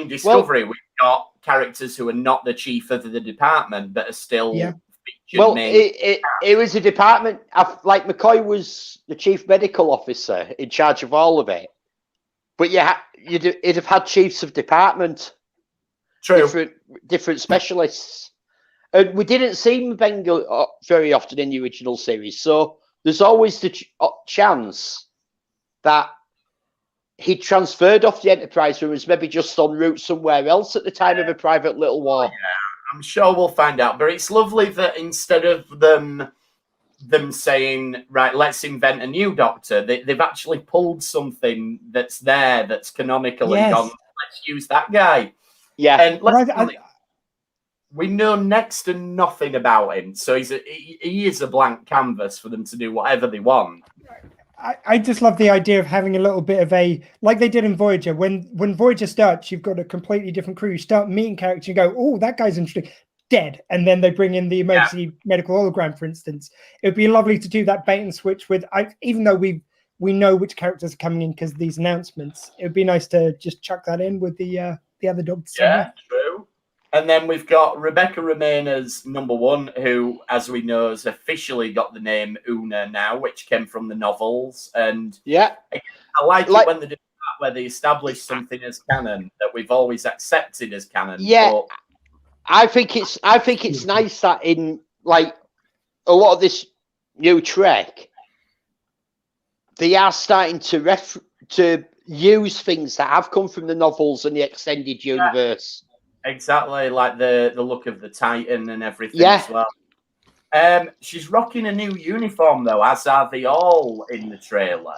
Discovery, we've got characters who are not the chief of the department, but are still featured. Well, it was a department. Like McCoy was the chief medical officer in charge of all of it, but you'd have had chiefs of department, different specialists, and we didn't see Mbenga very often in the original series. So there's always the chance that he transferred off the Enterprise and was maybe just en route somewhere else at the time of A Private Little War. Yeah, I'm sure we'll find out. But it's lovely that instead of them saying, right, let's invent a new Doctor, they've actually pulled something that's there, that's canonical, and gone, let's use that guy. Yeah. And we know next to nothing about him. So he is a blank canvas for them to do whatever they want. I just love the idea of having a little bit of like they did in Voyager. When Voyager starts, you've got a completely different crew. You start meeting characters, you go, "Oh, that guy's interesting." Dead, and then they bring in the emergency medical hologram, for instance. It would be lovely to do that bait and switch with. Even though we know which characters are coming in because of these announcements, it would be nice to just chuck that in with the other Doctors. Yeah, true. And then we've got Rebecca Romijn as number one, who, as we know, has officially got the name Una now, which came from the novels. And I like it when they do that, where they establish something as canon that we've always accepted as canon. Yeah, but I think it's nice that in like a lot of this new Trek, they are starting to use things that have come from the novels and the extended universe. Exactly, like the look of the Titan and everything as well. She's rocking a new uniform, though, as are they all in the trailer.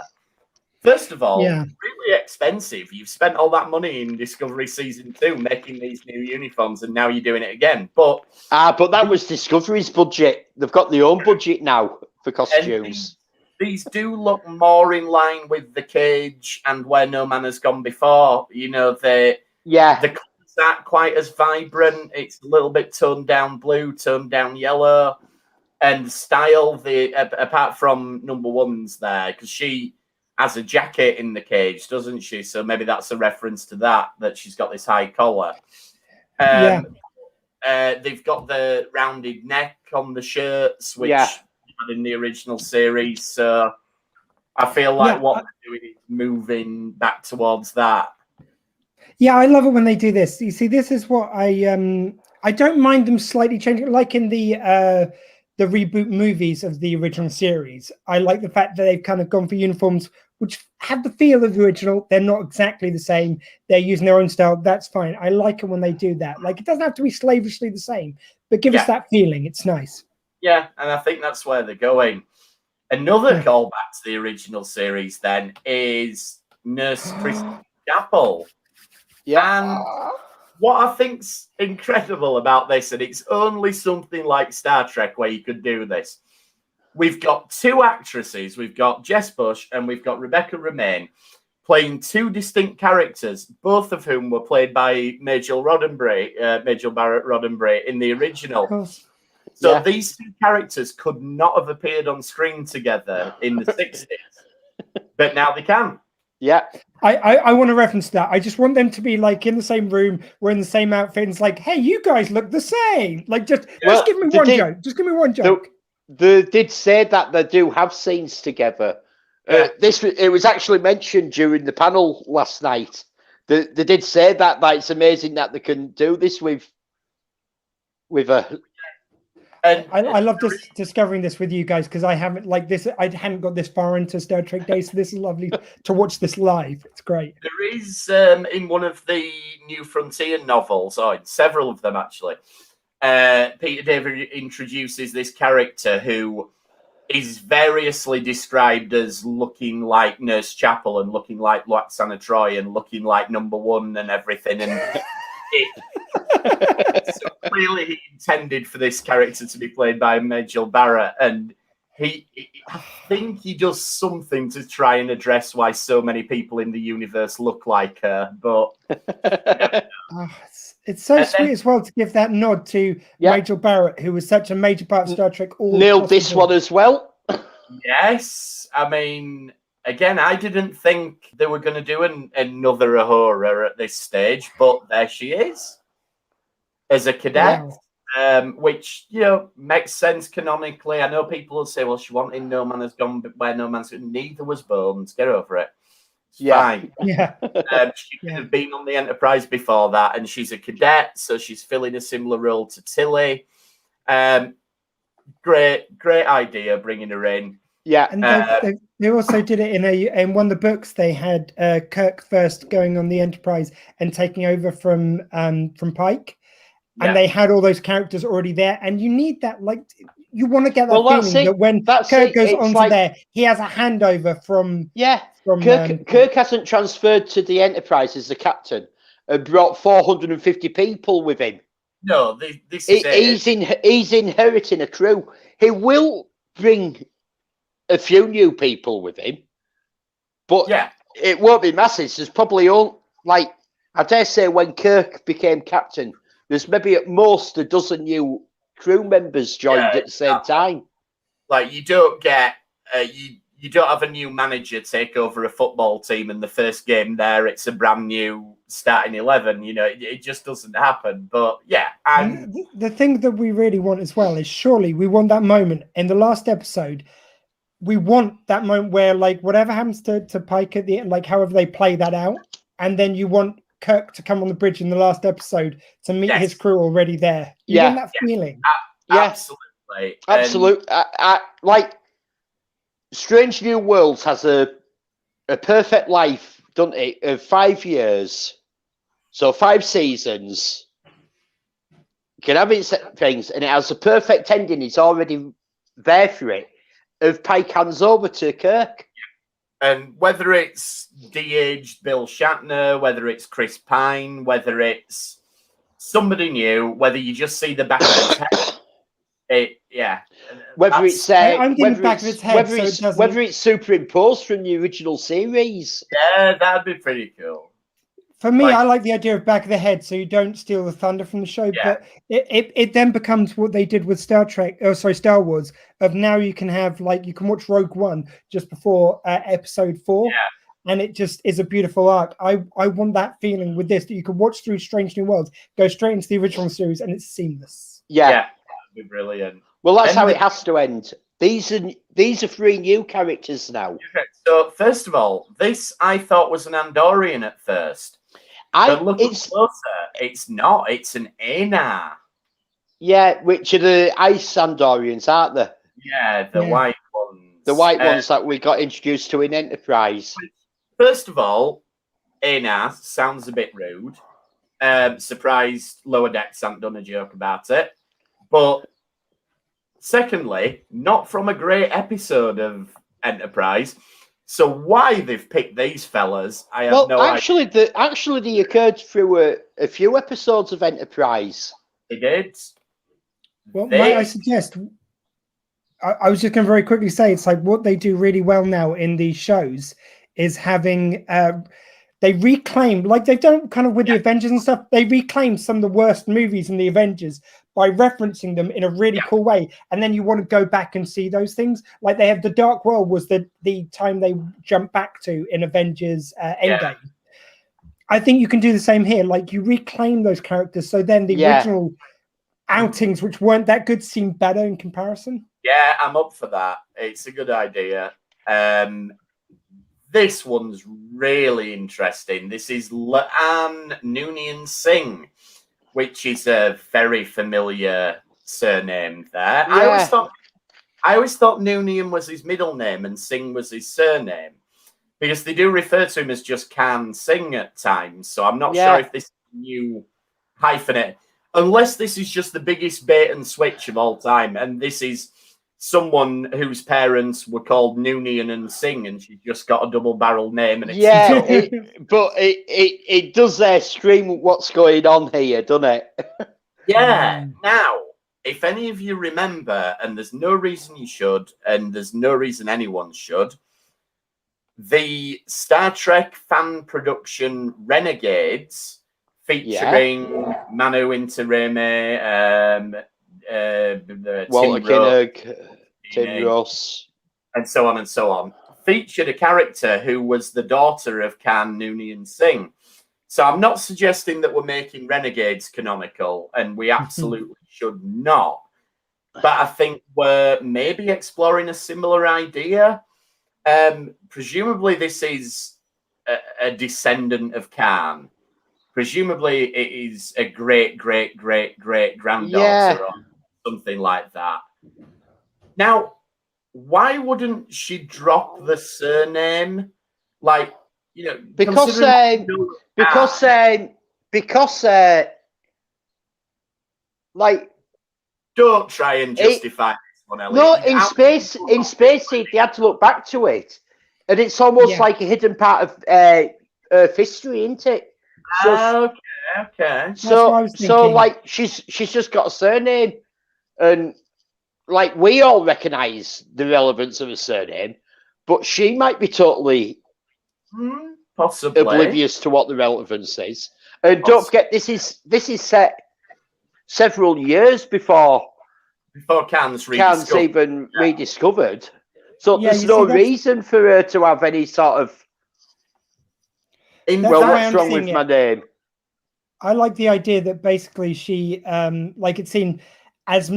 First of all, really expensive. You've spent all that money in Discovery Season 2 making these new uniforms, and now you're doing it again. But that was Discovery's budget. They've got their own budget now for costumes. These do look more in line with The Cage and Where No Man Has Gone Before. You know, the colours aren't quite as vibrant. It's a little bit toned down blue, toned down yellow, and style. Apart from number one's there, because she has a jacket in The Cage, doesn't she? So maybe that's a reference to that she's got this high collar. They've got the rounded neck on the shirts, which in the original series. So I feel like what they're doing is moving back towards that. Yeah, I love it when they do this. You see, this is what I don't mind them slightly changing, like in the reboot movies of the original series. I like the fact that they've kind of gone for uniforms which have the feel of the original. They're not exactly the same. They're using their own style. That's fine. I like it when they do that. Like, it doesn't have to be slavishly the same, but give us that feeling. It's nice. Yeah, and I think that's where they're going. Another callback to the original series then is Nurse Christine Chapel. Yeah. And what I think's incredible about this, and it's only something like Star Trek where you could do this. We've got two actresses. We've got Jess Bush and we've got Rebecca Romaine playing two distinct characters, both of whom were played by Majel Roddenberry, Majel Barrett Roddenberry in the original. So these two characters could not have appeared on screen together in the 60s, but now they can. Yeah. I want to reference that. I just want them to be like in the same room, wearing the same outfit. And it's like, hey, you guys look the same. Like, just give me one joke. Just give me one joke. They did say that they do have scenes together. It was actually mentioned during the panel last night. They did say that it's amazing that they can do this with a. And I love discovering this with you guys because I hadn't got this far into Star Trek Day, so this is lovely to watch this live. It's great. There is in one of the New Frontier novels, or several of them actually, Peter David introduces this character who is variously described as looking like Nurse Chapel and looking like Lwaxana Troy and looking like Number One and everything. And so clearly he intended for this character to be played by Majel Barrett, and I think he does something to try and address why so many people in the universe look like her. But it's so sweet as well to give that nod to Majel Barrett, who was such a major part of Star Trek. Nailed this one as well. Yes, I mean, again, I didn't think they were going to do another Uhura at this stage, but there she is as a cadet, which, makes sense canonically. I know people will say, well, she wanted No Man Has Gone where no man's gone. Neither was Bones. Get over it. It's fine. Yeah. She could have been on the Enterprise before that, and she's a cadet, so she's filling a similar role to Tilly. Great idea bringing her in. Yeah, and they also did it in one of the books. They had Kirk first going on the Enterprise and taking over from Pike, and they had all those characters already there. And you need that, you want to get that feeling that when Kirk goes onto there, he has a handover from. Kirk hasn't transferred to the Enterprise as the captain and brought 450 people with him. No, this is he's inheriting a crew. He will bring a few new people with him, but it won't be masses. There's probably I dare say when Kirk became captain, there's maybe at most a dozen new crew members joined at the same time. Like, you don't get you don't have a new manager take over a football team and the first game there it's a brand new starting 11. It just doesn't happen. But and the thing that we really want as well is surely we want that moment in the last episode. We want that moment where, whatever happens to Pike at the end, however they play that out, and then you want Kirk to come on the bridge in the last episode to meet his crew already there. You want that feeling. Absolutely. Absolutely. Strange New Worlds has a perfect life, doesn't it, of 5 years. So 5 seasons. You can have its things, and it has a perfect ending. It's already there for it. Of Pike hands over to Kirk. And whether it's de-aged Bill Shatner, whether it's Chris Pine, whether it's somebody new, whether you just see the back of his head, whether it's I'm getting back of his head, whether it's superimposed from the original series. Yeah, that'd be pretty cool. For me, I like the idea of back of the head, so you don't steal the thunder from the show. Yeah. But it then becomes what they did with Star Wars. Of now you can have you can watch Rogue One just before Episode 4, and it just is a beautiful arc. I want that feeling with this that you can watch through Strange New Worlds, go straight into the original series, and it's seamless. Yeah, that'd be brilliant. Well, that's how it has to end. These are 3 new characters now. So first of all, this I thought was an Andorian at first. But look closer. It's not. It's an Anar. Yeah, which are the Ice Andorians, aren't they? Yeah, the white ones. The white ones that we got introduced to in Enterprise. First of all, Anar sounds a bit rude. Surprised Lower Decks haven't done a joke about it. But secondly, not from a great episode of Enterprise. So why they've picked these fellas, I have no idea. Actually, they occurred through a few episodes of Enterprise. They did. Well, might I suggest? I was just going to very quickly say it's like what they do really well now in these shows is having they reclaim, like they've done kind of with the Avengers and stuff. They reclaim some of the worst movies in the Avengers by referencing them in a really cool way, and then you want to go back and see those things. Like they have the Dark World was the time they jump back to in Avengers Endgame. I think you can do the same here. Like you reclaim those characters, so then the original outings, which weren't that good, seem better in comparison. Yeah, I'm up for that. It's a good idea. This one's really interesting. This is Laan Noonien Singh, which is a very familiar surname there. Yeah. I always thought Noonien was his middle name and Singh was his surname, because they do refer to him as just Khan Singh at times. So I'm not sure if this new hyphenate, unless this is just the biggest bait and switch of all time, and this is someone whose parents were called Noonien and Singh, and she's just got a double-barreled name. And it's but it does scream what's going on here, doesn't it? Yeah. Now, if any of you remember, and there's no reason you should, and there's no reason anyone should, the Star Trek fan production Renegades, featuring Manu Intiraymi, Walter Koenig, Tim Ross, and so on, featured a character who was the daughter of Khan Noonien Singh. So I'm not suggesting that we're making Renegades canonical, and we absolutely should not. But I think we're maybe exploring a similar idea. Presumably this is a descendant of Khan. Presumably it is a great granddaughter or something like that. Now, why wouldn't she drop the surname? Like, you know, because like, don't try and justify this one, Elliot. No, in space they had to look back to it, and it's almost like a hidden part of Earth history, isn't it? So, okay. So like she's just got a surname, and like we all recognise the relevance of a surname, but she might be totally possibly oblivious to what the relevance is. And don't forget, this is set several years before Khan's even rediscovered. So there's no reason for her to have any sort of what's wrong with my name? I like the idea that basically she, like it's seen as,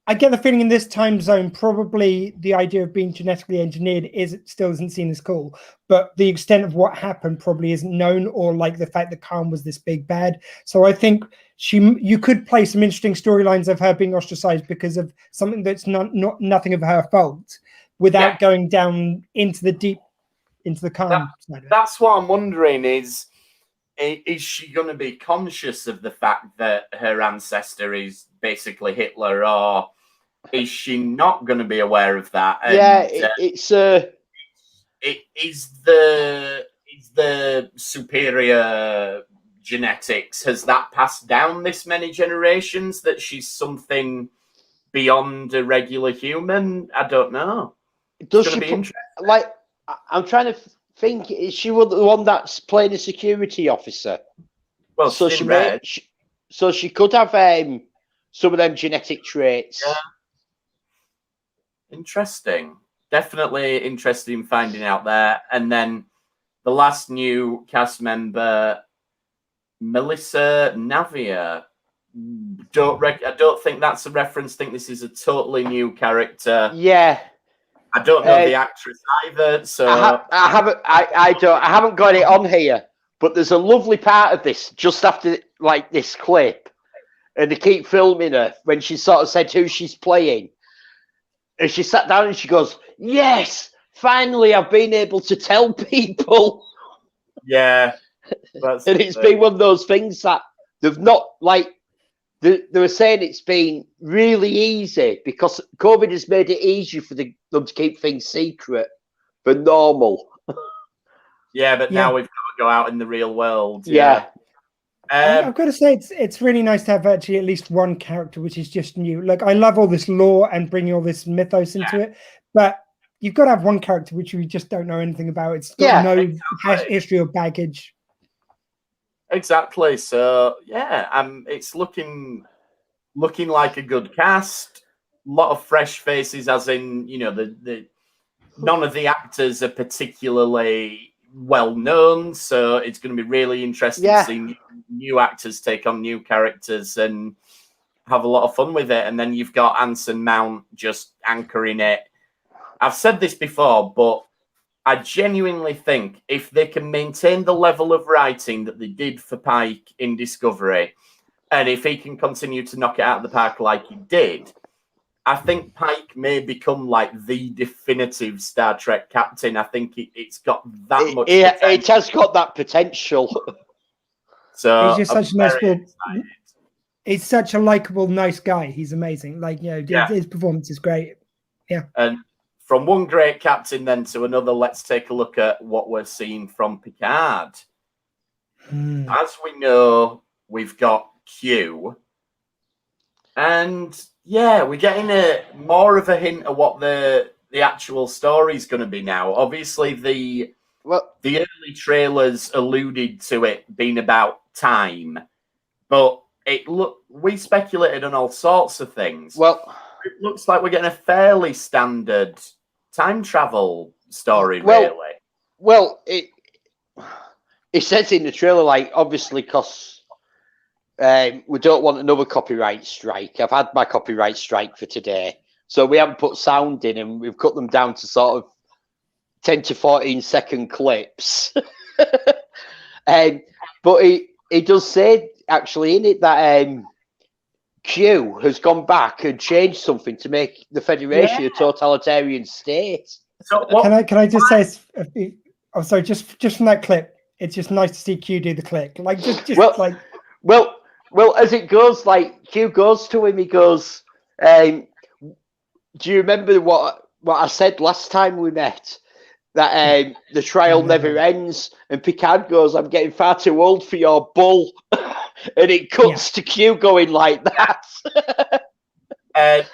I get the feeling in this time zone, probably the idea of being genetically engineered still isn't seen as cool, but the extent of what happened probably isn't known, or like the fact that Khan was this big bad. So I think you could play some interesting storylines of her being ostracized because of something that's nothing of her fault, without going down into the Khan side of it. That's what I'm wondering is she going to be conscious of the fact that her ancestor is basically Hitler, or is she not going to be aware of that? And, it is the superior genetics. Has that passed down this many generations that she's something beyond a regular human? I don't know. Does she like? I'm trying to think. Is she the one that's playing a security officer? Well, so she could have some of them genetic traits. Yeah. Interesting. Definitely interested in finding out there. And then the last new cast member, Melissa Navia. I don't think that's a reference. I think this is a totally new character. Yeah. I don't know the actress either, so I haven't got it on here. But there's a lovely part of this just after like this clip, and they keep filming her when she sort of said who she's playing, and she sat down and she goes, "Yes, finally, I've been able to tell people." Yeah, and it's been one of those things that they've not like. They were saying it's been really easy because COVID has made it easier for them to keep things secret. for normal. Yeah, but Yeah. now we've got to go out in the real world. Yeah. I've got to say, it's really nice to have actually at least one character which is just new. Like, I love all this lore and bringing all this mythos into it, but you've got to have one character which we just don't know anything about. It's got no history or baggage. Exactly. So yeah, it's looking like a good cast. A lot of fresh faces, as in, you know, the none of the actors are particularly well known, so it's going to be really interesting to see new actors take on new characters and have a lot of fun with it. And then you've got Anson Mount just anchoring it. I've said this before, but I genuinely think if they can maintain the level of writing that they did for Pike in Discovery, and if he can continue to knock it out of the park like he did, I think Pike may become like the definitive Star Trek captain. I think it's got that much potential. It has got that potential. So he's just such a nice he's such a likable, nice guy. He's amazing. Like, you know, his performance is great. Yeah. And from one great captain then to another, let's take a look at what we're seeing from Picard. As we know, we've got Q. And yeah, we're getting more of a hint of what the actual story is going to be now. Obviously, the early trailers alluded to it being about time, but we speculated on all sorts of things. Well, it looks like we're getting a fairly standard time travel story, really. Well, it says in the trailer, like, obviously, because we don't want another copyright strike. I've had my copyright strike for today, so we haven't put sound in, and we've cut them down to sort of 10 to 14 second clips. But it does say, actually, in it that Q has gone back and changed something to make the Federation a totalitarian state. So can I just say, oh, sorry, just from that clip, it's just nice to see Q do the click. Like, well, as it goes, like, Q goes to him, he goes, do you remember what I said last time we met? That the trial never ends, and Picard goes, "I'm getting far too old for your bull," and it cuts to Q going like that.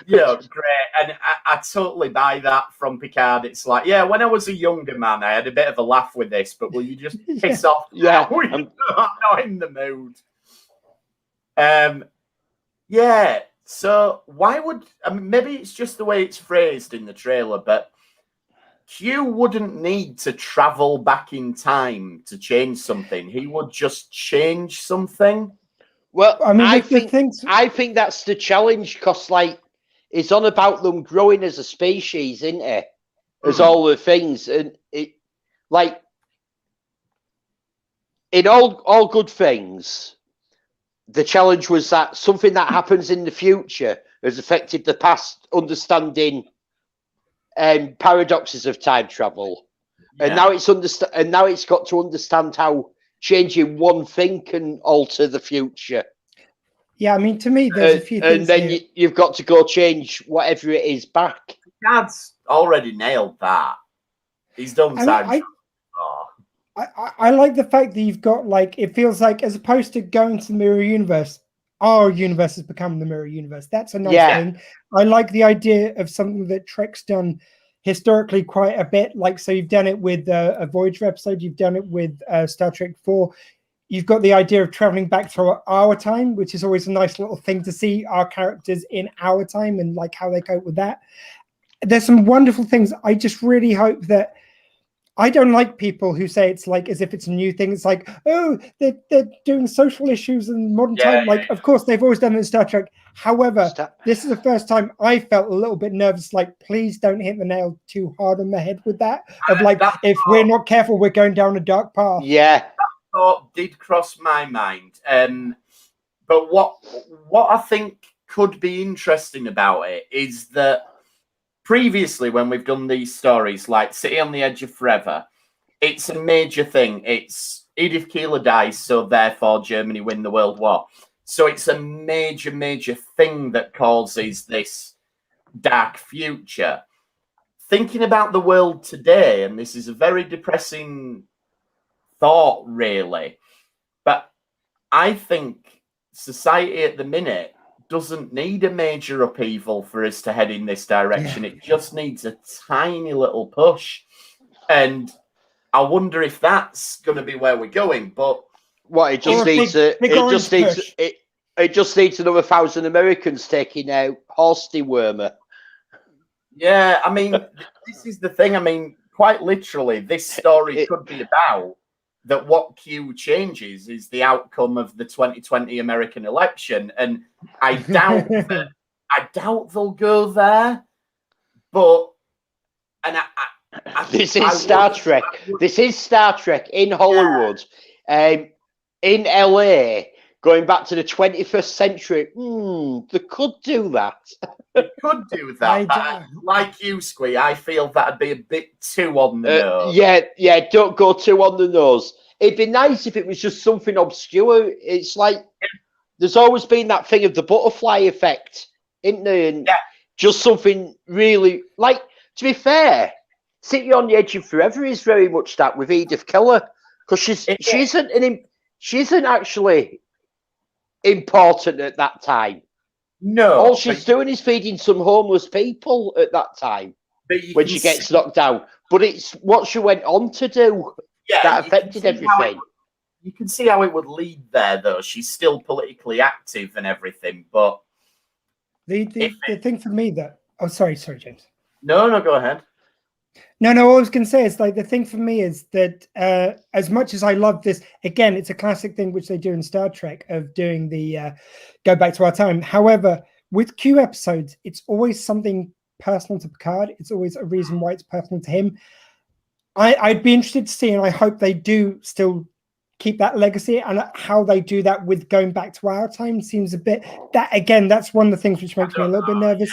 You know, great, and I totally buy that from Picard. It's like, yeah, when I was a younger man, I had a bit of a laugh with this, but will you just piss off? Yeah, I'm not in the mood. Yeah. So why would maybe it's just the way it's phrased in the trailer, but Q wouldn't need to travel back in time to change something. He would just change something. Well, I mean, I think that's the challenge, because, like, it's on about them growing as a species, isn't it? As all the things, and it, like, in all good things, the challenge was that something that happens in the future has affected the past, understanding paradoxes of time travel, and now it's got to understand how changing one thing can alter the future. Yeah, I mean, to me, there's a few things. And then you've got to go change whatever it is back. Dad's already nailed that. He's done time. I like the fact that you've got, like, it feels like, as opposed to going to the mirror universe, our universe has become the mirror universe. That's a nice thing. I like the idea of something that Trek's done historically quite a bit. Like, so you've done it with a Voyager episode, you've done it with Star Trek 4. You've got the idea of traveling back through our time, which is always a nice little thing to see our characters in our time and, like, how they cope with that. There's some wonderful things. I just really hope that, I don't like people who say it's like as if it's a new thing. It's like, oh, they're doing social issues in modern time. Like, of course, they've always done it in Star Trek. However, this is the first time I felt a little bit nervous. Like, please don't hit the nail too hard on the head with that. Of like, if we're not careful, we're going down a dark path. Yeah, that thought did cross my mind. But what I think could be interesting about it is that previously, when we've done these stories like City on the Edge of Forever, it's a major thing. It's Edith Keeler dies, so therefore Germany win the World War. So it's a major, major thing that causes this dark future. thinking about the world today, and this is a very depressing thought, really, but I think society at the minute doesn't need a major upheaval for us to head in this direction. It just needs a tiny little push. And I wonder if that's going to be where we're going. But what it just needs, it just needs another 1,000 Americans taking out horse dewormer. Yeah, I mean, this is the thing. I mean, quite literally, this story could be about that what Q changes is the outcome of the 2020 American election. And I doubt they'll go there. But, and this is Star Trek. This is Star Trek in Hollywood. In LA, going back to the 21st century, they could do that. They could do that. Like you, Squee, I feel that'd be a bit too on the nose. Yeah, don't go too on the nose. It'd be nice if it was just something obscure. It's like there's always been that thing of the butterfly effect, isn't there? And just something really, like, to be fair, City on the Edge of Forever is very much that with Edith Keller, because she isn't actually important at that time. No. All she's doing is feeding some homeless people at that time when she gets knocked down. But it's what she went on to do that affected everything. You can see how it would lead there, though. She's still politically active and everything, but the thing for me that sorry, James. No, go ahead. No, all I was going to say is, like, the thing for me is that as much as I love this, again, it's a classic thing which they do in Star Trek of doing the go back to our time. However, with Q episodes, it's always something personal to Picard. It's always a reason why it's personal to him. I'd be interested to see, and I hope they do still keep that legacy, and how they do that with going back to our time seems a bit, that again, that's one of the things which makes me a little bit nervous,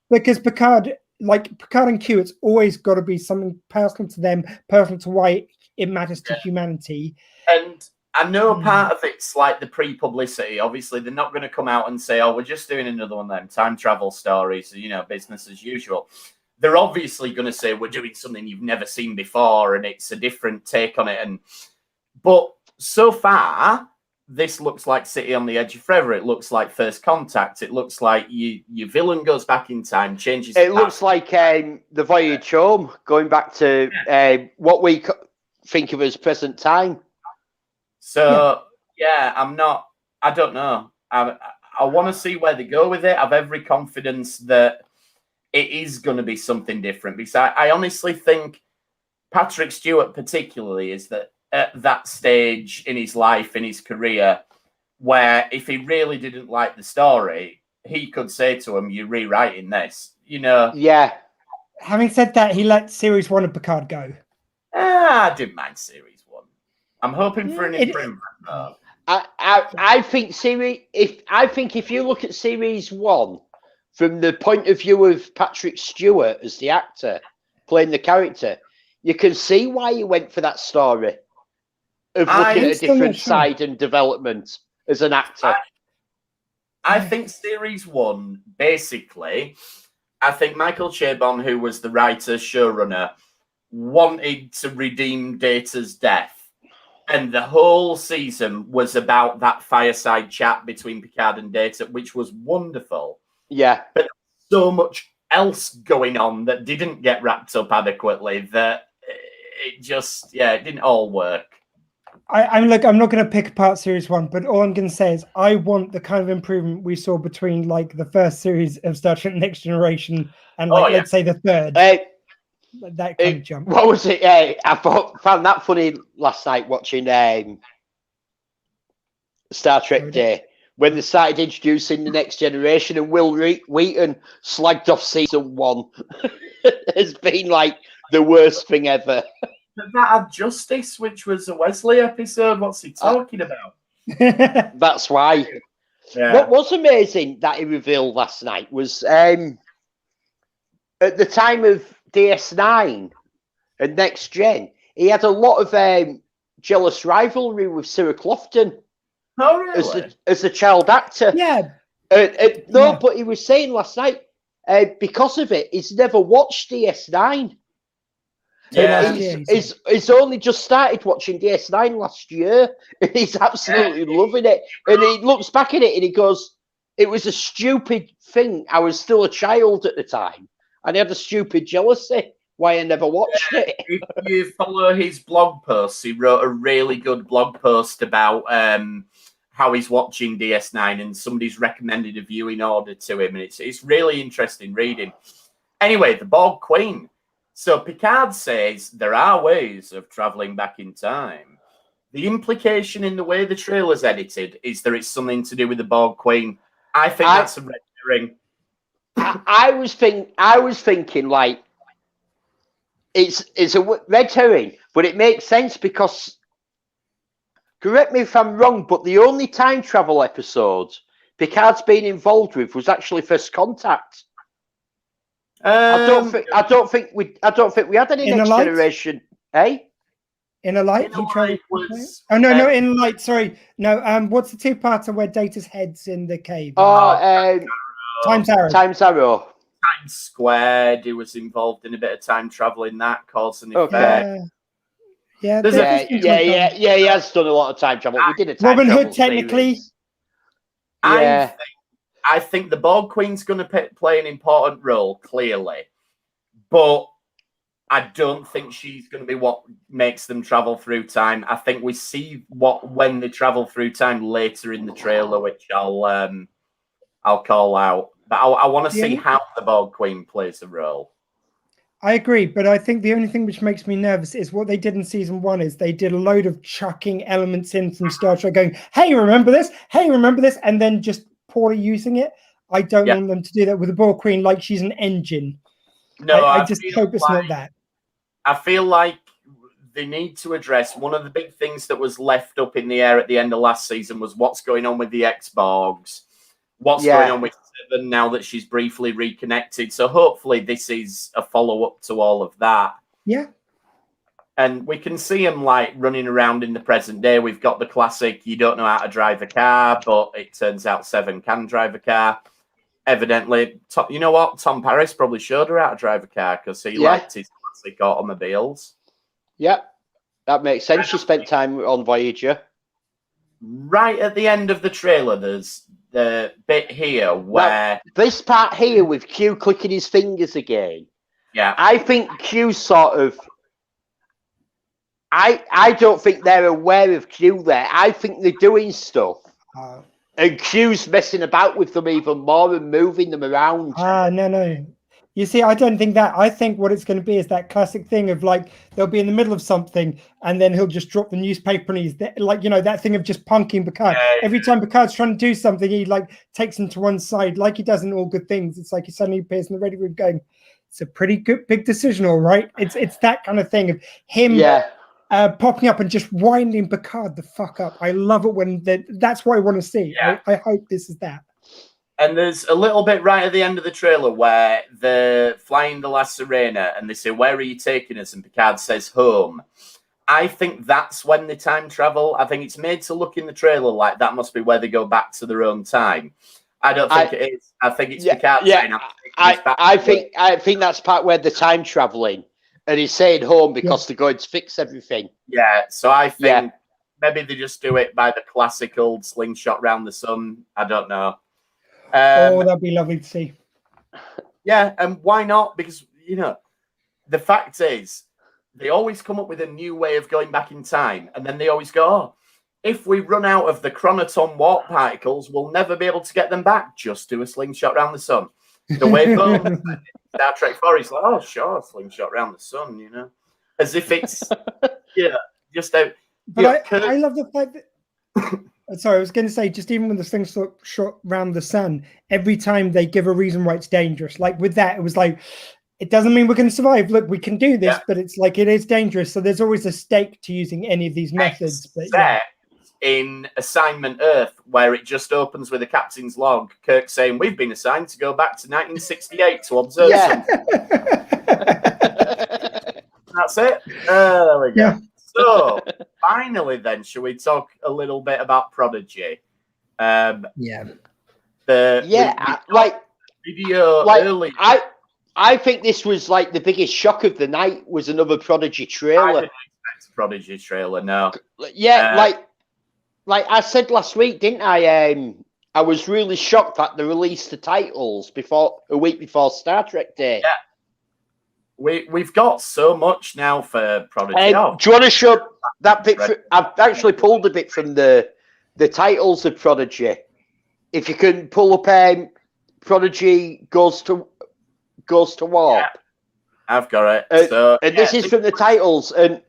because Picard and Q, it's always got to be something personal to them, personal to why it matters to humanity. And I know part of it's like the pre-publicity. Obviously, they're not going to come out and say, "Oh, we're just doing another one of them time travel stories," business as usual. They're obviously going to say, "We're doing something you've never seen before, and it's a different take on it." But so far, this looks like City on the Edge of Forever. It looks like First Contact. It looks like your villain goes back in time, changes. It looks like the Voyage home, going back to what we think of as present time. So I don't know. I want to see where they go with it. I have every confidence that it is going to be something different, because I honestly think Patrick Stewart particularly is that at that stage in his life, in his career, where if he really didn't like the story, he could say to him, "You're rewriting this," Yeah. Having said that, he let series 1 of Picard go. I didn't mind series 1. I'm hoping for an improvement, though. I think if you look at series 1 from the point of view of Patrick Stewart as the actor playing the character, you can see why he went for that story of looking at a different side and development as an actor. I think series 1, basically, I think Michael Chabon, who was the writer, showrunner, wanted to redeem Data's death. And the whole season was about that fireside chat between Picard and Data, which was wonderful. Yeah. But so much else going on that didn't get wrapped up adequately that it just, it didn't all work. I'm not going to pick apart series 1, but all I'm going to say is I want the kind of improvement we saw between like the first series of Star Trek Next Generation and let's say the third. That kind of jump. What was it? I found that funny last night watching Star Trek Day when they started introducing the Next Generation, and Will Wheaton slagged off season 1 as being like the worst thing ever. That had Justice, which was a Wesley episode. What's he talking about? That's why. Yeah. What was amazing that he revealed last night was at the time of DS9 and Next Gen, he had a lot of jealous rivalry with Sarah Clofton. Oh, really? As a child actor. Yeah. But he was saying last night, because of it, he's never watched DS9. Yeah. He's only just started watching DS9 last year, and he's absolutely loving it. And he looks back at it and he goes, "It was a stupid thing. I was still a child at the time, and I had a stupid jealousy why I never watched it." If you follow his blog posts, he wrote a really good blog post about how he's watching DS9, and somebody's recommended a viewing order to him, and it's really interesting reading. Anyway, the Borg Queen. So Picard says there are ways of traveling back in time. The implication in the way the trailer's edited is that it's something to do with the Borg Queen. I think that's a red herring. I was thinking like it's a red herring, but it makes sense because, correct me if I'm wrong, but the only time travel episode Picard's been involved with was actually First Contact. I don't think we had any Next Generation. In a Light? Was, no, In a Light. Sorry, no. What's the two-parter where Data's head's in the cave? Time's Arrow. Time's Arrow. Times Squared. He was involved in a bit of time travel in that, cause and effect. Yeah. He has done a lot of time travel. We did a time Robin travel Hood, technically. series. I think the Borg Queen's going to play an important role, clearly, but I don't think she's going to be what makes them travel through time. I think we see when they travel through time later in the trailer, which I'll call out. But I want to see how the Borg Queen plays a role. I agree, but I think the only thing which makes me nervous is what they did in season 1 is they did a load of chucking elements in from Star Trek going, hey, remember this? Hey, remember this? And then just poorly using it. I don't want them to do that with the Borg Queen like she's an engine. No, I just hope it's not that. I feel like they need to address one of the big things that was left up in the air at the end of last season was what's going on with the X-Borgs. What's going on with Seven now that she's briefly reconnected. So hopefully this is a follow-up to all of that. Yeah. And we can see him like running around in the present day. We've got the classic, you don't know how to drive a car, but it turns out Seven can drive a car. Evidently, you know what? Tom Paris probably showed her how to drive a car because he liked his classic automobiles. Yeah, that makes sense. She spent time on Voyager. Right at the end of the trailer, there's the bit here where... Now, this part here with Q clicking his fingers again. Yeah. I think Q sort of... I don't think they're aware of Q there. I think they're doing stuff. And Q's messing about with them even more and moving them around. No. You see, I don't think that. I think what it's going to be is that classic thing of like, they'll be in the middle of something and then he'll just drop the newspaper and he's like, you know, that thing of just punking Picard. Every time Picard's trying to do something, he like takes him to one side like he does in All Good Things. It's like he suddenly appears in the ready room going, it's a pretty good big decision, all right? It's that kind of thing of him popping up and just winding Picard the fuck up. I love it when that's what I want to see. I hope this is that. And there's a little bit right at the end of the trailer where they're flying the La Sirena and they say, where are you taking us? And Picard says, home. I think that's when they time travel. I think it's made to look in the trailer like that must be where they go back to their own time. I don't think it is. I think it's Picard saying, I think that's part where they're time traveling. And he's saying home because they're going to fix everything. Yeah, so I think maybe they just do it by the classic old slingshot round the sun. I don't know. That'd be lovely to see. Yeah, and why not? Because, you know, the fact is, they always come up with a new way of going back in time. And then they always go, if we run out of the chronoton warp particles, we'll never be able to get them back. Just do a slingshot round the sun. The way Star Trek 4 is like, oh, sure, slingshot round the sun, you know, as if it's, just out. But I love the fact that, sorry, I was going to say, just even when the slingshot shot round the sun, every time they give a reason why it's dangerous. Like with that, it was like, it doesn't mean we're going to survive. Look, we can do this, but it's like, it is dangerous. So there's always a stake to using any of these methods. But in Assignment Earth, where it just opens with a captain's log, Kirk saying, we've been assigned to go back to 1968 to observe something. That's it. There we go. Yeah. So, finally then, shall we talk a little bit about Prodigy? video like early. I think this was like the biggest shock of the night was another Prodigy I trailer. didn't expect a Prodigy trailer, no. Yeah, like I said last week, didn't I? I was really shocked that they released the titles a week before Star Trek Day. Yeah. We've got so much now for Prodigy. Do you want to show that bit? I've actually pulled a bit from the titles of Prodigy. If you can pull up Prodigy goes to warp. Yeah, I've got it. And this is from the titles. And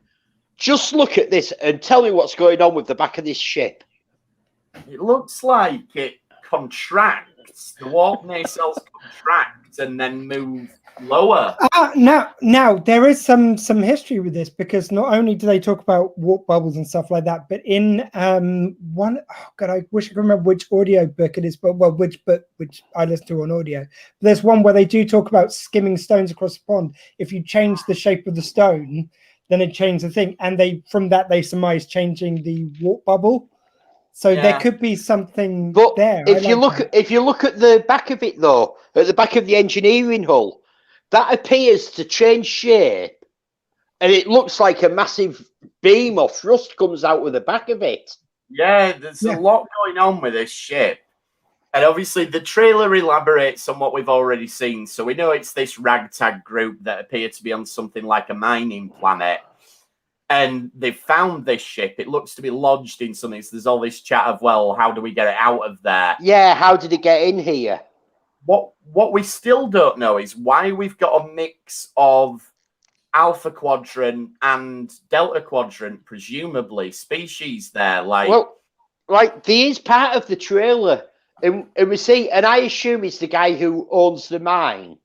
just look at this and tell me what's going on with the back of this ship. It looks like it contracts. The warp nacelles contract and then move lower. Now there is some history with this, because not only do they talk about warp bubbles and stuff like that, but in I wish I could remember which audio book it is, but which I listen to on audio. There's one where they do talk about skimming stones across the pond. If you change the shape of the stone, then it changes the thing, and from that they surmise changing the warp bubble. So there could be something there. If you look at the back of it though, at the back of the engineering hull, that appears to change shape, and it looks like a massive beam or thrust comes out of the back of it. Yeah, there's a lot going on with this ship. And obviously the trailer elaborates on what we've already seen. So we know it's this ragtag group that appear to be on something like a mining planet. And they've found this ship. It looks to be lodged in something. So there's all this chat of, well, how do we get it out of there? Yeah, how did it get in here? What we still don't know is why we've got a mix of Alpha Quadrant and Delta Quadrant, presumably, species there. There is part of the trailer. And we see, and I assume it's the guy who owns the mine.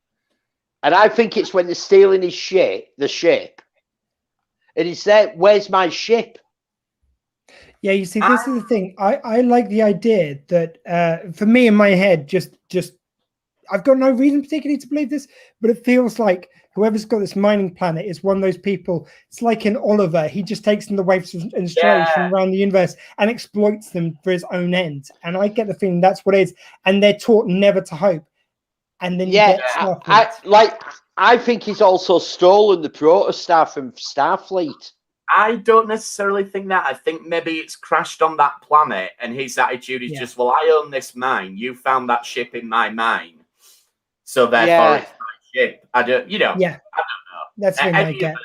And I think it's when they're stealing the ship. And he said, "Where's my ship?" Yeah, you see, this is the thing. I like the idea that, for me in my head, just I've got no reason particularly to believe this, but it feels like whoever's got this mining planet is one of those people. It's like in Oliver. He just takes them the waves and strays from around the universe and exploits them for his own end. And I get the feeling that's what it is. And they're taught never to hope. And then I think he's also stolen the protostar from Starfleet. I don't necessarily think that. I think maybe it's crashed on that planet, and his attitude is just, well, I own this mine. You found that ship in my mine. So therefore it's my ship. I don't know. I don't know. That's what I get.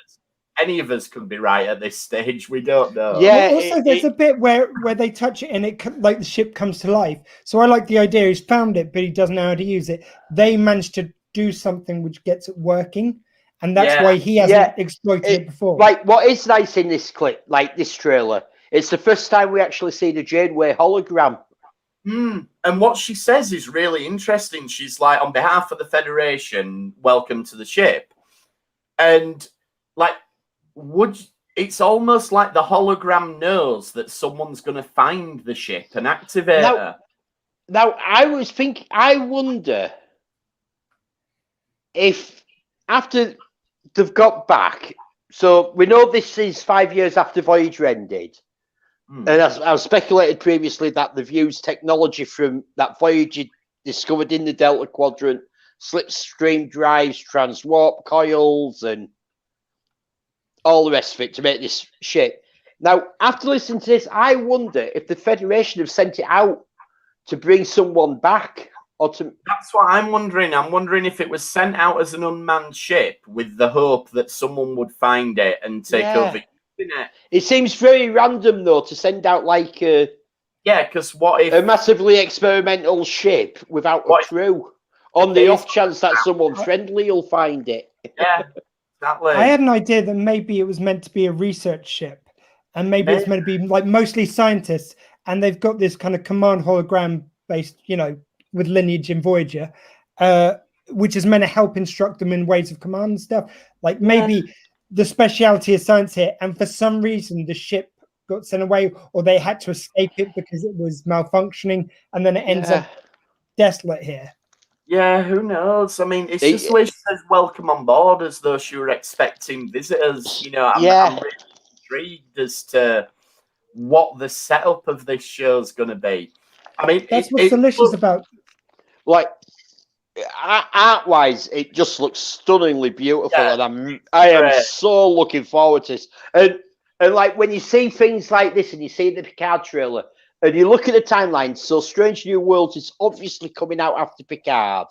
Any of us could be right at this stage. We don't know. Yeah. Also, there's a bit where they touch it and it like the ship comes to life. So I like the idea. He's found it, but he doesn't know how to use it. They managed to do something which gets it working, and that's why he hasn't exploited it before. Like, what is nice in this clip, like this trailer, it's the first time we actually see the Janeway hologram. And what she says is really interesting. She's like, on behalf of the Federation, welcome to the ship. And like, it's almost like the hologram knows that someone's going to find the ship and activate her. Now, I wonder if after they've got back, so we know this is 5 years after Voyager ended. And I've speculated previously that they've used technology from that Voyager discovered in the Delta Quadrant, slipstream drives, transwarp coils, and all the rest of it to make this ship. Now, after listening to this, I wonder if the Federation have sent it out to bring someone back. That's what I'm wondering. I'm wondering if it was sent out as an unmanned ship with the hope that someone would find it and take over. It seems very random, though, to send out like because what if a massively experimental ship without a crew on the off chance that someone friendly will find it? Yeah, exactly. I had an idea that maybe it was meant to be a research ship, and maybe it's meant to be like mostly scientists, and they've got this kind of command hologram based, with lineage in Voyager, which is meant to help instruct them in ways of command and stuff. Like maybe the speciality is science here, and for some reason the ship got sent away, or they had to escape it because it was malfunctioning, and then it ends up desolate here. Yeah, who knows? I mean, it's just the way she says welcome on board, as though she were expecting visitors. I'm really intrigued as to what the setup of this show's going to be. I mean, that's what's delicious about. Like, art-wise, it just looks stunningly beautiful, and I am so looking forward to this. And like when you see things like this, and you see the Picard trailer, and you look at the timeline, so Strange New Worlds is obviously coming out after Picard.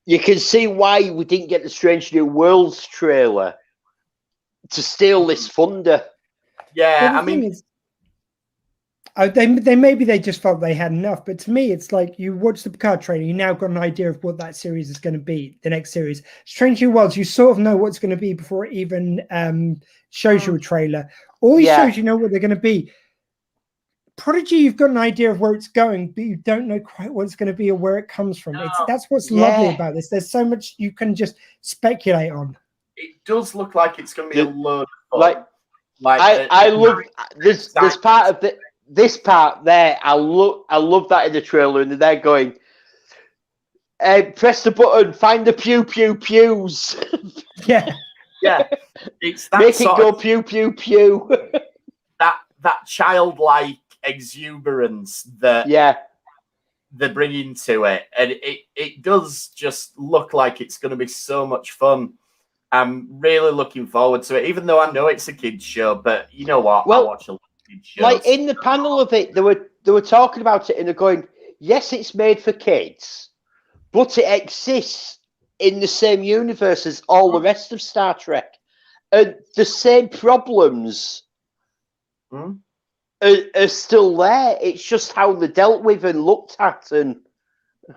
You can see why we didn't get the Strange New Worlds trailer to steal this thunder. Yeah, well, I mean, they maybe they just felt they had enough, but to me, it's like you watch the Picard trailer, you now got an idea of what that series is going to be. The next series, Strange New Worlds, you sort of know what's going to be before it even shows you a trailer. All these shows, you know what they're going to be. Prodigy, you've got an idea of where it's going, but you don't know quite what it's going to be or where it comes from. That's what's lovely about this. There's so much you can just speculate on. It does look like it's going to be a load of fun. I love this part of this part there. I love that in the trailer, and they're going, press the button, find the pew pew pews. Yeah. It's that make it go pew pew pew. that childlike exuberance that they're bringing to it, and it does just look like it's going to be so much fun. I'm really looking forward to it, even though I know it's a kids show. But you know what? I watch a lot of kids shows. Like in the panel of it, they were talking about it, and they're going, "Yes, it's made for kids, but it exists in the same universe as all the rest of Star Trek, and the same problems are still there. It's just how they're dealt with and looked at." And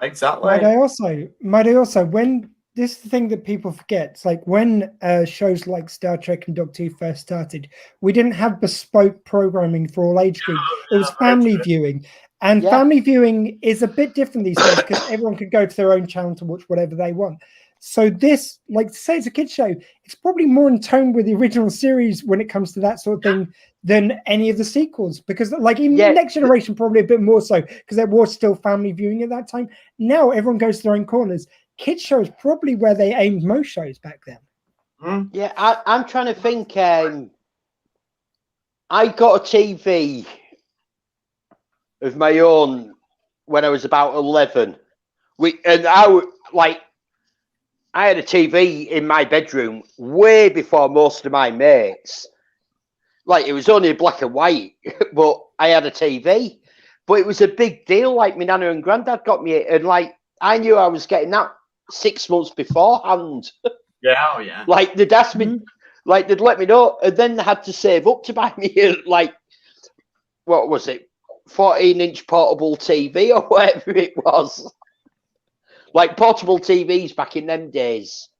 exactly. Might I also, when this is the thing that people forget, it's like when shows like Star Trek and Doctor Who first started, we didn't have bespoke programming for all age groups. It was family viewing. And family viewing is a bit different these days because everyone can go to their own channel to watch whatever they want. So this, like to say it's a kid's show, it's probably more in tone with the original series when it comes to that sort of thing than any of the sequels. Because like even Next Generation, probably a bit more so because there was still family viewing at that time. Now everyone goes to their own corners. Kids show is probably where they aimed most shows back then. Yeah, I'm trying to think. I got a TV of my own when I was about 11. I had a TV in my bedroom way before most of my mates. Like, it was only black and white, but I had a TV. But it was a big deal. Like, my nana and granddad got me it, and like I knew I was getting that 6 months beforehand. Yeah. Like they'd asked me, like they'd let me know, and then they had to save up to buy me like, what was it, 14-inch portable TV or whatever it was. Like portable TVs back in them days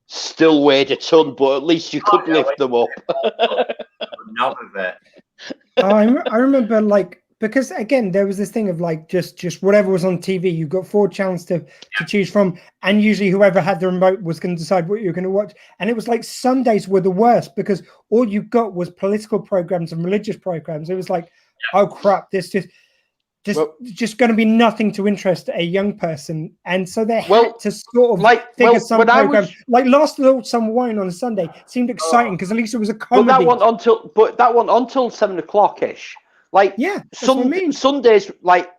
still weighed a ton, but at least you could lift them up. None of it. I remember, like, because again, there was this thing of like just whatever was on TV, you got 4 channels to choose from, and usually whoever had the remote was going to decide what you were going to watch. And it was like Sundays were the worst because all you got was political programs and religious programs. It was like, oh crap, this just going to be nothing to interest a young person, and so they had to sort of figure some program. Like Last Little Summer Wine on a Sunday seemed exciting because at least it was a comedy. But that went until 7 o'clock ish. Like Sundays, like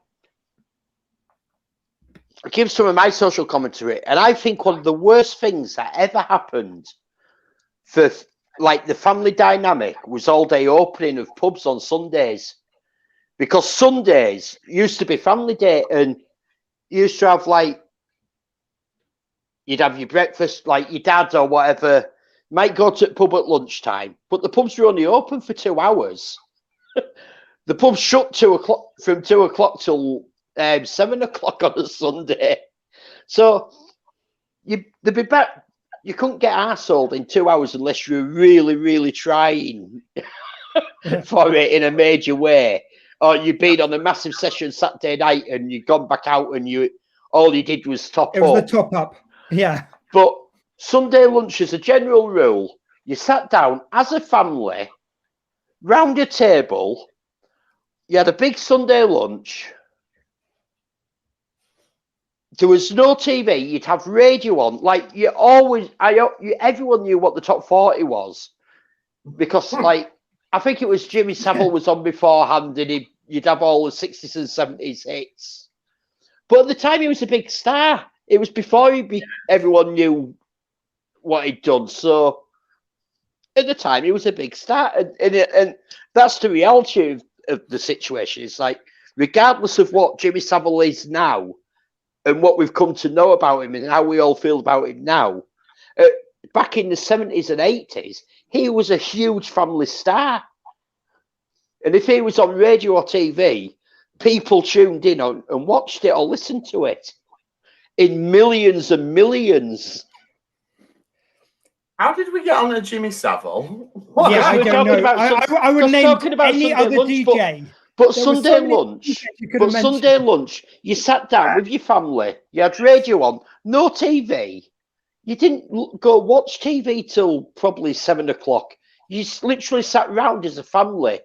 I give some of my social commentary, and I think one of the worst things that ever happened for like the family dynamic was all day opening of pubs on Sundays. Because Sundays used to be family day, and you used to have like, you'd have your breakfast, like your dad or whatever, might go to the pub at lunchtime, but the pubs were only open for 2 hours. The pub shut from 2 o'clock till 7 o'clock on a Sunday. So you couldn't get arseholed in 2 hours unless you were really, really trying for it in a major way. Or you'd been on a massive session Saturday night and you'd gone back out and all you did was top up. It was the top up, yeah. But Sunday lunch, as a general rule, you sat down as a family, round a table, you had a big Sunday lunch. There was no TV, you'd have radio on. Like, everyone knew what the top 40 was. Because, like, I think it was Jimmy Savile was on beforehand, and you'd have all the 60s and 70s hits. But at the time, he was a big star. It was before everyone knew what he'd done. So at the time, he was a big star. And that's the reality of the situation. It's like, regardless of what Jimmy Savile is now and what we've come to know about him and how we all feel about him now, back in the 70s and 80s, he was a huge family star. And if he was on radio or TV, people tuned in on and watched it or listened to it in millions and millions. How did we get on to Jimmy Savile? Yeah, I don't know. I would name any other DJ. But Sunday lunch, you sat down with your family. You had radio on, no TV. You didn't go watch TV till probably 7 o'clock. You literally sat round as a family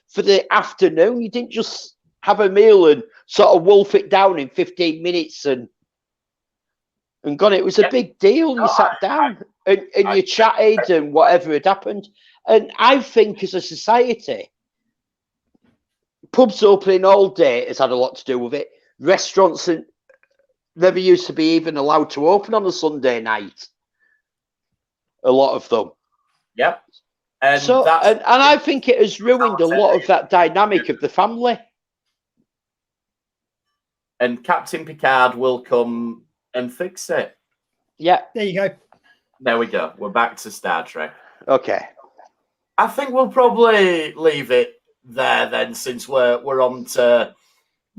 for the afternoon. You didn't just have a meal and sort of wolf it down in 15 minutes and gone. It was a big deal. You sat down and you chatted and whatever had happened. And I think as a society, pubs opening all day has had a lot to do with it. Restaurants never used to be even allowed to open on a Sunday night. A lot of them. Yep. And I think it has ruined a lot of that dynamic of the family. And Captain Picard will come and fix it. Yeah. There you go. There we go. We're back to Star Trek. Okay. I think we'll probably leave it there then, since we're on to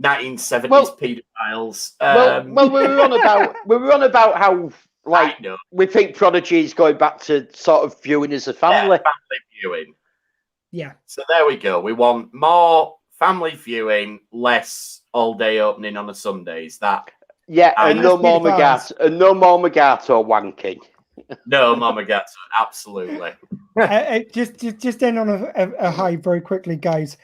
1970s pedophiles. We were on about how we think Prodigy is going back to sort of viewing as a family. Yeah, family viewing. Yeah. So there we go. We want more family viewing, less all day opening on a Sundays. And no more Mugato wanking. No more Mugato, absolutely. Just end on a high very quickly, guys.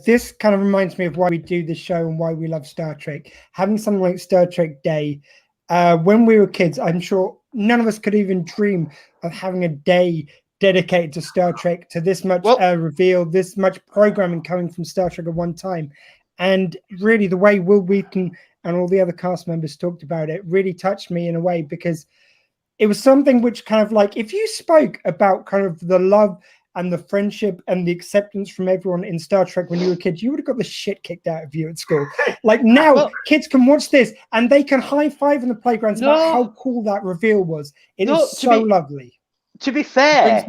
This kind of reminds me of why we do the show and why we love Star Trek. Having something like Star Trek Day, when we were kids, I'm sure none of us could even dream of having a day dedicated to Star Trek, to this much reveal, this much programming coming from Star Trek at one time. And really the way Will Wheaton and all the other cast members talked about it really touched me in a way, because it was something which kind of like, if you spoke about kind of the love and the friendship and the acceptance from everyone in Star Trek when you were a kid, you would have got the shit kicked out of you at school. Like now, kids can watch this and they can high five in the playgrounds about how cool that reveal was. It is so lovely. To be fair,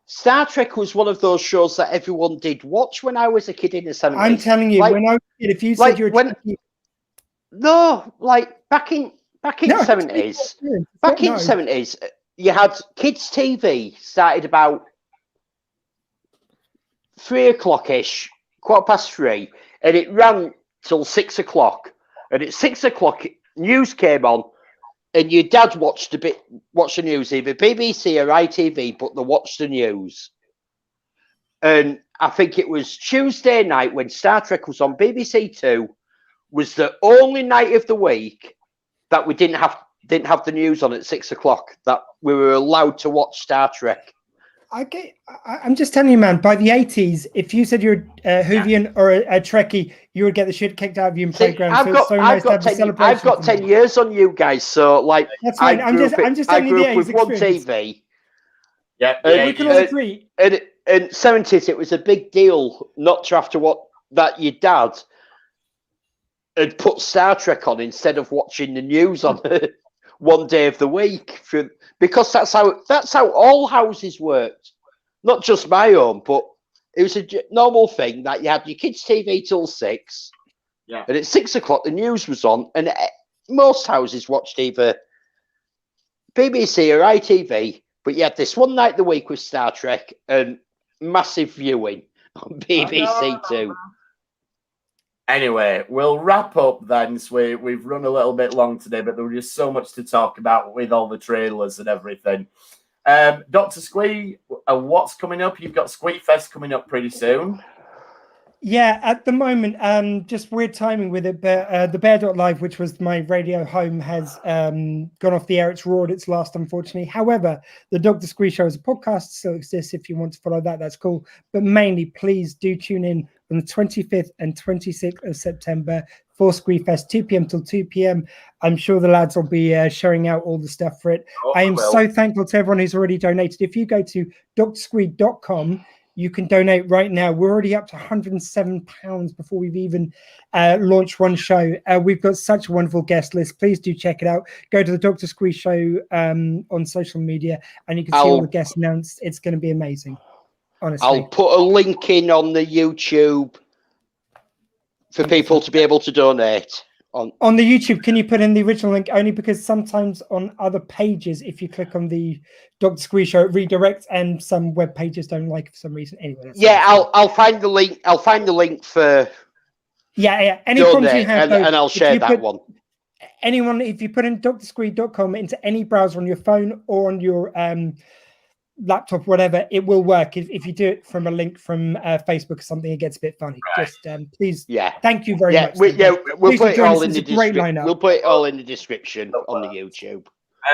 Star Trek was one of those shows that everyone did watch when I was a kid in the 70s. I'm telling you, when I was a kid, if you said you're back in the 70s, in the 70s, you had kids' TV started about 3 o'clock-ish, 3:15, and it ran till 6 o'clock. And at 6 o'clock, news came on, and your dad watched the news, either BBC or ITV, but they watched the news. And I think it was Tuesday night when Star Trek was on BBC Two, was the only night of the week that we didn't have the news on at 6 o'clock, that we were allowed to watch Star Trek. I'm just telling you, man, by the 80s, if you said you're a Whovian or a Trekkie, you would get the shit kicked out of you in playgrounds. I've got 10 years on you guys, so that's fine. I'm just telling you the with one TV. Yeah, we can all agree. And in 70s, it was a big deal not to have to watch that. Your dad had put Star Trek on instead of watching the news on one day of the week, because that's how all houses worked, not just my own, but it was a normal thing that you had your kids' TV till 6, and at 6 o'clock the news was on, and most houses watched either BBC or ITV, but you had this one night of the week with Star Trek and massive viewing on BBC Two. Anyway, we'll wrap up then. So we've run a little bit long today, but there was just so much to talk about with all the trailers and everything. Dr. Squee, what's coming up? You've got Squee Fest coming up pretty soon. Yeah, at the moment, just weird timing with it, but the Bear.live, which was my radio home, has gone off the air. It's roared its last, unfortunately. However, the Dr. Squee Show as a podcast still exists. If you want to follow that, that's cool. But mainly, please do tune in on the 25th and 26th of September for Screefest, 2 p.m. till 2 p.m. I'm sure the lads will be sharing out all the stuff for it. I am so thankful to everyone who's already donated. If you go to drscreed.com, you can donate right now. We're already up to £107 before we've even launched one show. We've got such a wonderful guest list. Please do check it out. Go to the Dr. Scree Show on social media, and you can see all the guests announced. It's going to be amazing, honestly. I'll put a link in on the YouTube for people to be able to donate. On the YouTube, can you put in the original link? Only because sometimes on other pages, if you click on the Dr. Scree Show, it redirects, and some web pages don't like it for some reason. Anyway, yeah, I'll find the link. I'll find the link for. Yeah. Any problems you have, and I'll share that one. Anyone, if you put in drscree.com into any browser on your phone or on your laptop, whatever, it will work. If you do it from a link from Facebook or something, it gets a bit funny. Right. Just please, thank you very much. We'll put it all in the description. We'll put it all in the description on the YouTube.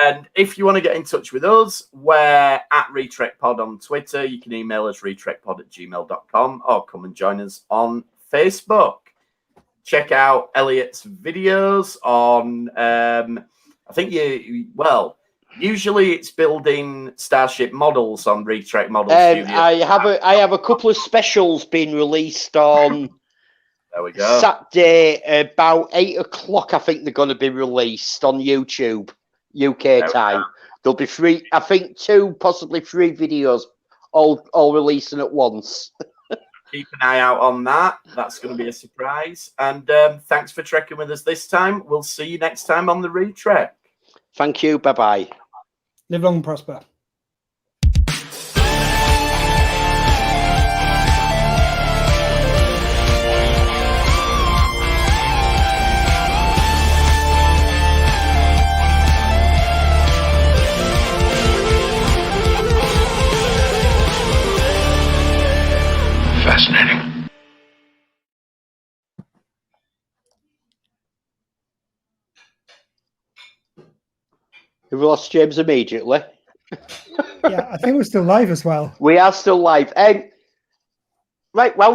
And if you want to get in touch with us, we're at RetrekPod on Twitter. You can email us retrekpod@gmail.com or come and join us on Facebook. Check out Elliot's videos on, I think usually it's building Starship models on Retrek Model Studio. I have a couple of specials being released on there we go. Saturday about 8 o'clock. I think they're going to be released on YouTube, UK time. There'll be 3, I think 2, possibly 3 videos, all releasing at once. Keep an eye out on that. That's going to be a surprise. And thanks for trekking with us this time. We'll see you next time on the Retrek. Thank you. Bye-bye. Live long and prosper. Fascinating. We lost James immediately. Yeah, I think we're still live as well. We are still live. Right, well,